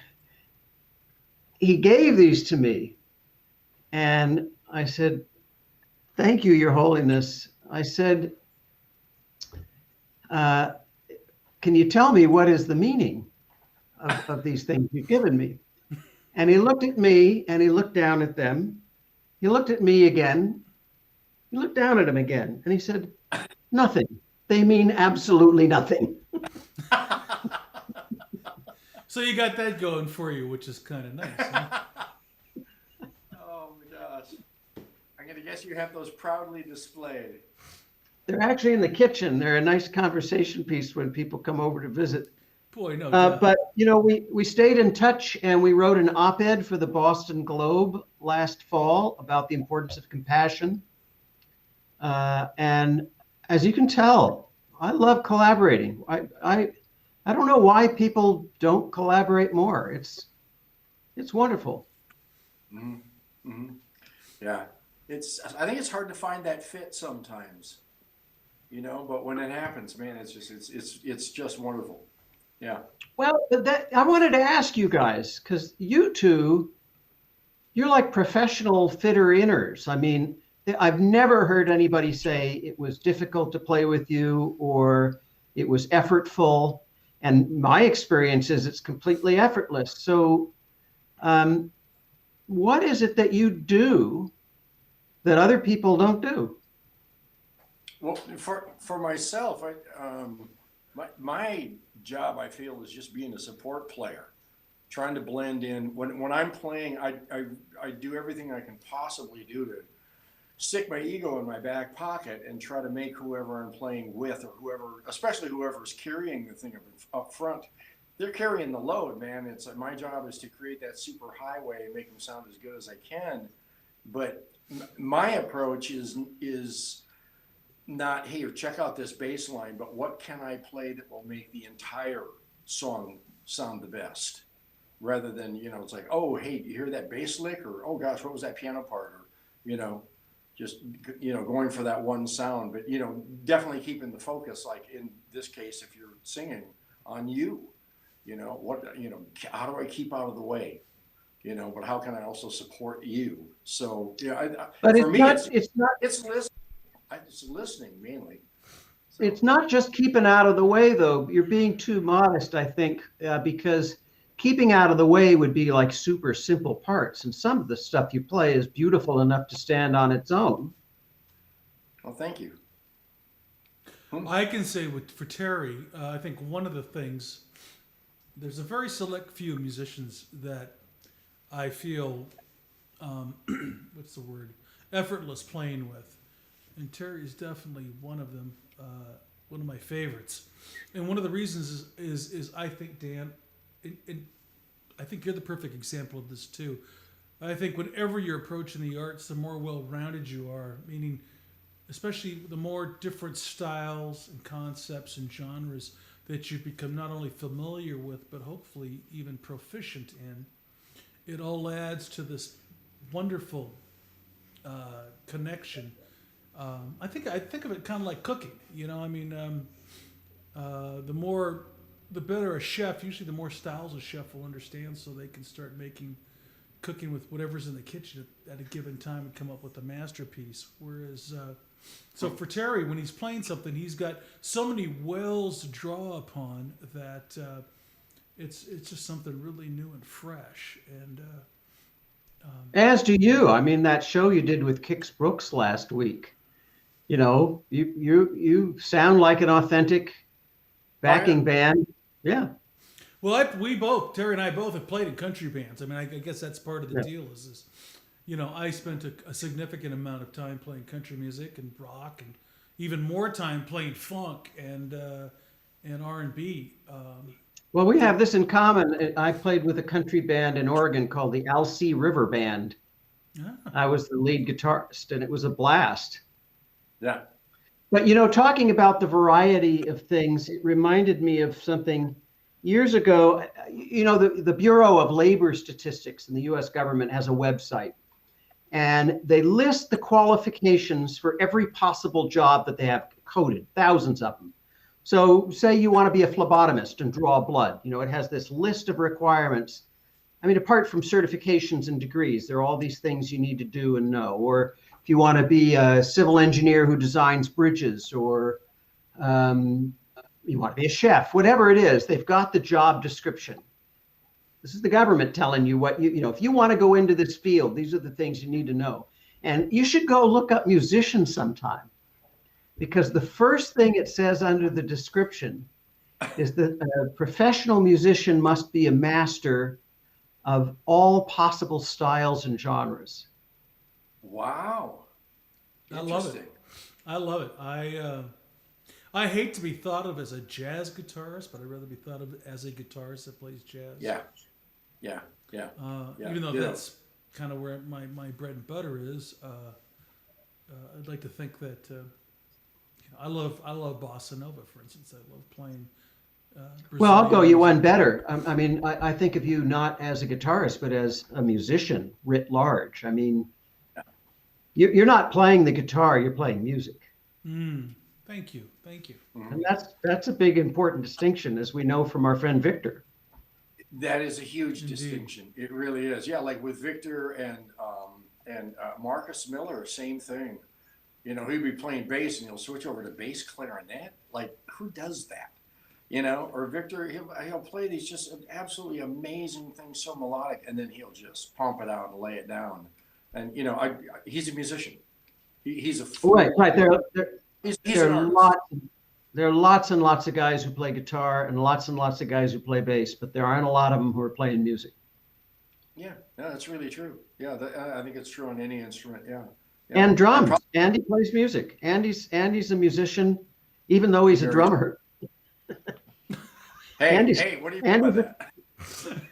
he gave these to me. And I said, "Thank you, Your Holiness." I said, "Can you tell me what is the meaning of these things you've given me?" And he looked at me and he looked down at them. He looked at me again. He looked down at him again. And he said, "Nothing. They mean absolutely nothing." So you got that going for you, which is kind of nice. Huh? Oh my gosh. I'm going to guess you have those proudly displayed. They're actually in the kitchen. They're a nice conversation piece when people come over to visit. Boy, no doubt. But, we stayed in touch and we wrote an op-ed for the Boston Globe last fall about the importance of compassion. And as you can tell, I love collaborating. I don't know why people don't collaborate more. It's wonderful. Mm-hmm. Mm-hmm. Yeah. I think it's hard to find that fit sometimes, but when it happens, man, it's just wonderful. Yeah. Well, I wanted to ask you guys, because you two, you're like professional fitter-inners. I mean, I've never heard anybody say it was difficult to play with you or it was effortful. And my experience is it's completely effortless. So what is it that you do that other people don't do? Well, for myself, my job, I feel, is just being a support player, trying to blend in. When I'm playing, I do everything I can possibly do to stick my ego in my back pocket and try to make whoever I'm playing with, or especially whoever's carrying the thing up front, they're carrying the load, man. My job is to create that super highway and make them sound as good as I can. But my approach is not, "Hey, check out this bass line," but what can I play that will make the entire song sound the best? Rather than, it's like, "Oh, hey, you hear that bass lick?" Or, "Oh gosh, what was that piano part?" Or, just, going for that one sound, but, definitely keeping the focus, like in this case, if you're singing, on you, how do I keep out of the way? But how can I also support you? So, But for me, it's not. it's listening. It's listening mainly. So. It's not just keeping out of the way, though. You're being too modest, I think, because keeping out of the way would be like super simple parts. And some of the stuff you play is beautiful enough to stand on its own. Well, thank you. I can say for Terry, I think one of the things, there's a very select few musicians that I feel what's the word? Effortless playing with. And Terry's definitely one of them, one of my favorites. And one of the reasons is I think, Dan, and I think you're the perfect example of this too. I think whenever you're approaching the arts, the more well-rounded you are, meaning especially the more different styles and concepts and genres that you become not only familiar with, but hopefully even proficient in. It all adds to this wonderful connection. I think of it kind of like cooking. You know, I mean, the better a chef. Usually, the more styles a chef will understand, so they can start cooking with whatever's in the kitchen at a given time and come up with a masterpiece. Whereas, so for Terry, when he's playing something, he's got so many wells to draw upon that it's just something really new and fresh. And as do you. I mean, that show you did with Kix Brooks last week. You know, you sound like an authentic backing band. Yeah. Well, Terry and I both have played in country bands. I mean, I guess that's part of the deal is, you know, I spent a significant amount of time playing country music and rock, and even more time playing funk and R&B. Well, we have this in common. I played with a country band in Oregon called the Alsea River Band. I was the lead guitarist, and it was a blast. Yeah. But, you know, talking about the variety of things, it reminded me of something years ago. You know, the Bureau of Labor Statistics in the U.S. government has a website, and they list the qualifications for every possible job that they have coded, thousands of them. So say you want to be a phlebotomist and draw blood. You know, it has this list of requirements. I mean, apart from certifications and degrees, there are all these things you need to do and know. Or if you want to be a civil engineer who designs bridges, or you want to be a chef, whatever it is, they've got the job description. This is the government telling you what you know, if you want to go into this field, these are the things you need to know. And you should go look up musicians sometime, because the first thing it says under the description is that a professional musician must be a master of all possible styles and genres. Wow. I love it. I love it. I hate to be thought of as a jazz guitarist, but I'd rather be thought of as a guitarist that plays jazz. Yeah. Even though that's kind of where my bread and butter is, I'd like to think that I love bossa nova, for instance. I love playing. Well, I'll go you one better. I mean, I think of you not as a guitarist, but as a musician writ large. I mean, you're not playing the guitar; you're playing music. Thank you. And that's a big important distinction, as we know from our friend Victor. That is a huge distinction. It really is. Yeah, like with Victor and Marcus Miller, same thing. You know, he'd be playing bass and he'll switch over to bass clarinet. Like, who does that? You know, or Victor, he'll play these just absolutely amazing things, so melodic, and then he'll just pump it out and lay it down. And you know, he's a musician. He's a right. He's there are lots and lots of guys who play guitar and lots of guys who play bass, but there aren't a lot of them who are playing music. Yeah, that's really true. Yeah, I think it's true on any instrument. Yeah. And drums. Andy plays music. Andy's a musician, even though he's a drummer. Hey, what do you mean by that?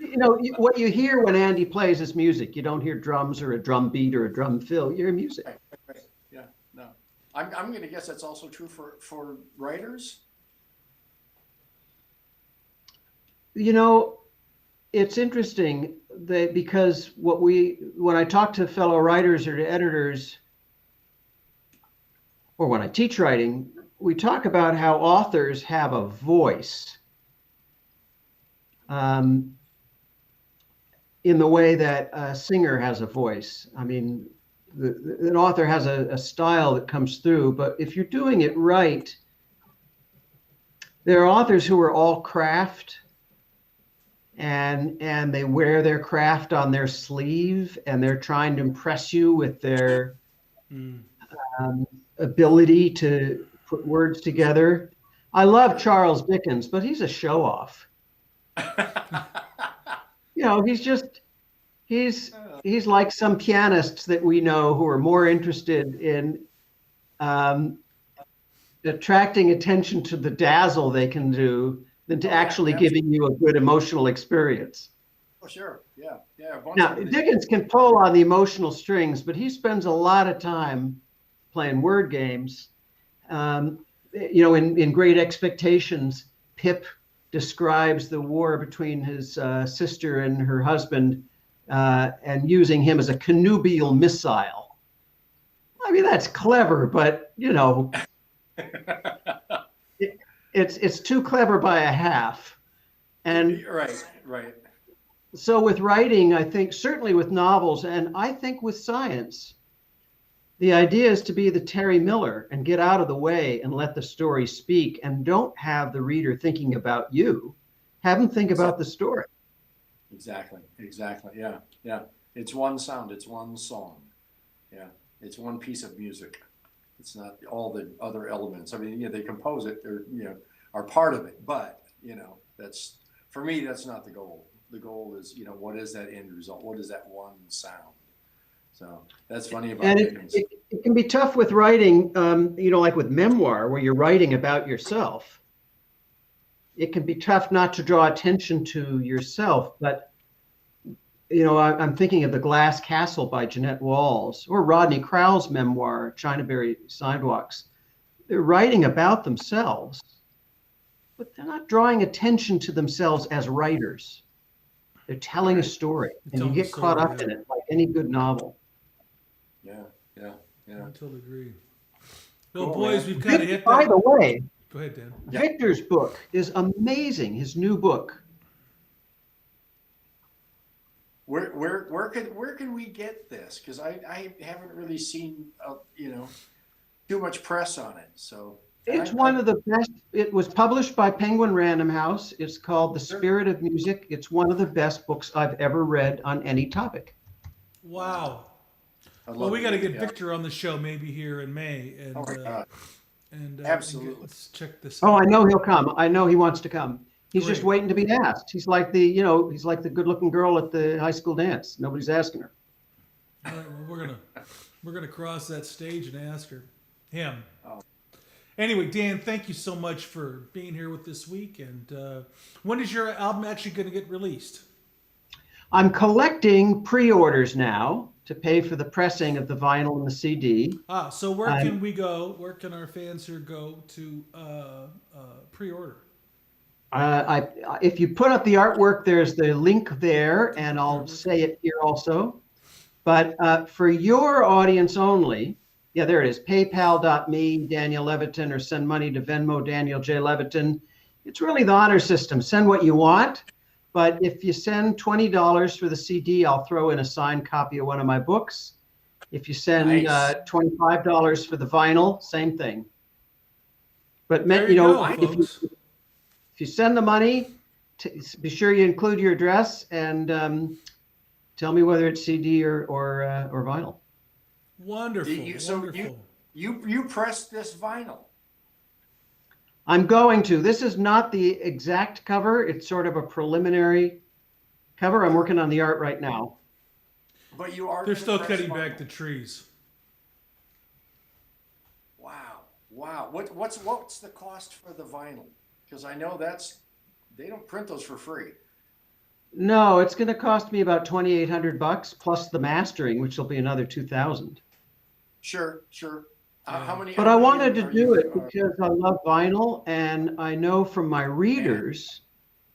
You know, what you hear when Andy plays is music. You don't hear drums or a drum beat or a drum fill. You hear music. Right. Yeah, no. I'm going to guess that's also true for writers. You know, it's interesting because when I talk to fellow writers or to editors, or when I teach writing, we talk about how authors have a voice. In the way that a singer has a voice. I mean, an author has a style that comes through, but if you're doing it right, there are authors who are all craft, and they wear their craft on their sleeve, and they're trying to impress you with their ability to put words together. I love Charles Dickens, but he's a show-off. You know, he's he's like some pianists that we know who are more interested in attracting attention to the dazzle they can do than to actually giving you a good emotional experience. Oh, sure. Yeah. Yeah. Now, Dickens can pull on the emotional strings, but he spends a lot of time playing word games. In Great Expectations, Pip describes the war between his sister and her husband and using him as a connubial missile. I mean, that's clever, but, it's too clever by a half. And right. So with writing, I think certainly with novels, and I think with science, the idea is to be the Terry Miller and get out of the way and let the story speak, and don't have the reader thinking about you. Have them think about the story. Exactly. Yeah. It's one sound. It's one song. Yeah. It's one piece of music. It's not all the other elements. I mean, they compose it, they're, are part of it, but, that's, for me, that's not the goal. The goal is, what is that end result? What is that one sound? So that's funny about Dickens. It can be tough with writing, like with memoir, where you're writing about yourself. It can be tough not to draw attention to yourself, but, I'm thinking of The Glass Castle by Jeanette Walls, or Rodney Crowell's memoir, Chinaberry Sidewalks. They're writing about themselves, but they're not drawing attention to themselves as writers. They're telling a story, and you get caught up in it like any good novel. Yeah. I totally agree. Well, Cool, boys, man. we've kind of hit that. By the way, Go ahead, Dan. Victor's book is amazing. His new book. Where can we get this? Because I haven't really seen too much press on it. So It's one of the best. It was published by Penguin Random House. It's called The Spirit of Music. It's one of the best books I've ever read on any topic. Wow. Well, we got to get Victor on the show maybe here in May, and Oh my God. absolutely. Absolutely. Check this. Oh, I know he'll come. I know he wants to come. He's Great. just waiting to be asked. He's like the good-looking girl at the high school dance. Nobody's asking her. All right, well, we're gonna cross that stage and ask him. Oh. Anyway, Dan, thank you so much for being here with this week. And when is your album actually going to get released? I'm collecting pre-orders now to pay for the pressing of the vinyl and the CD. So where can we go? Where can our fans here go to pre-order? If you put up the artwork, there's the link there, and I'll say it here also. But for your audience only, yeah, there it is. PayPal.me, Daniel Levitin, or send money to Venmo, Daniel J. Levitin. It's really the honor system. Send what you want. But if you send $20 for the CD, I'll throw in a signed copy of one of my books. If you send $25 for the vinyl, same thing. But if you send the money, be sure you include your address and tell me whether it's CD or vinyl. Wonderful. You pressed this vinyl. I'm going to. This is not the exact cover. It's sort of a preliminary cover. I'm working on the art right now. But you are. They're still cutting back the trees. Wow. What's the cost for the vinyl? Because I know they don't print those for free. No, it's going to cost me about $2,800 plus the mastering, which will be another $2,000. Sure. How many? But I wanted to do it because I love vinyl, and I know from my readers,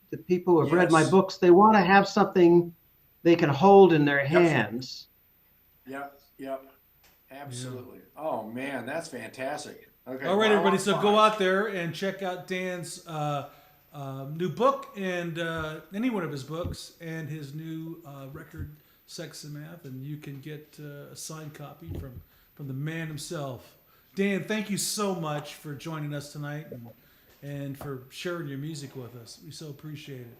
the people who have read my books, they want to have something they can hold in their hands. Yep. Absolutely. Yeah. Oh man, that's fantastic. Okay. All right, everybody. So go out there and check out Dan's new book and any one of his books and his new record, Sex and Math, and you can get a signed copy from the man himself. Dan, thank you so much for joining us tonight and for sharing your music with us. We so appreciate it.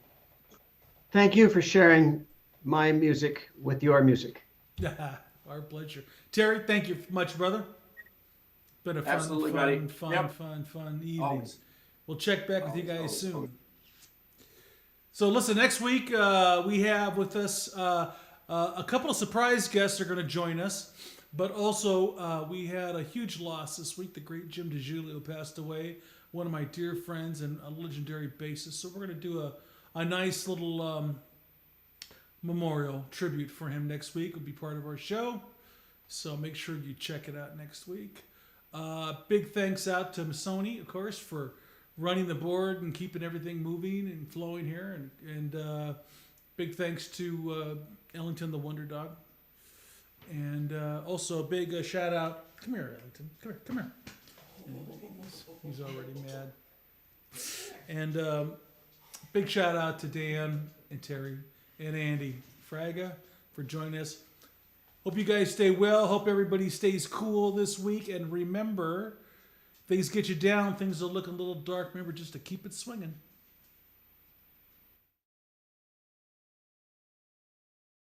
Thank you for sharing my music with your music. Our pleasure. Terry, thank you much, brother. Been a fun evening. Always. We'll check back with you guys soon. So listen, next week we have with us A couple of surprise guests are going to join us, but also we had a huge loss this week. The great Jim DiGiulio passed away, one of my dear friends and a legendary bassist. So we're going to do a nice little memorial tribute for him next week. It'll be part of our show. So make sure you check it out next week. Big thanks out to Sony, of course, for running the board and keeping everything moving and flowing here. And big thanks to Ellington the Wonder Dog. And also a big shout out. Come here, Ellington. Come here. He's already mad. And big shout out to Dan and Terry and Andy Fraga for joining us. Hope you guys stay well. Hope everybody stays cool this week. And remember, things get you down, things are looking a little dark. Remember just to keep it swinging.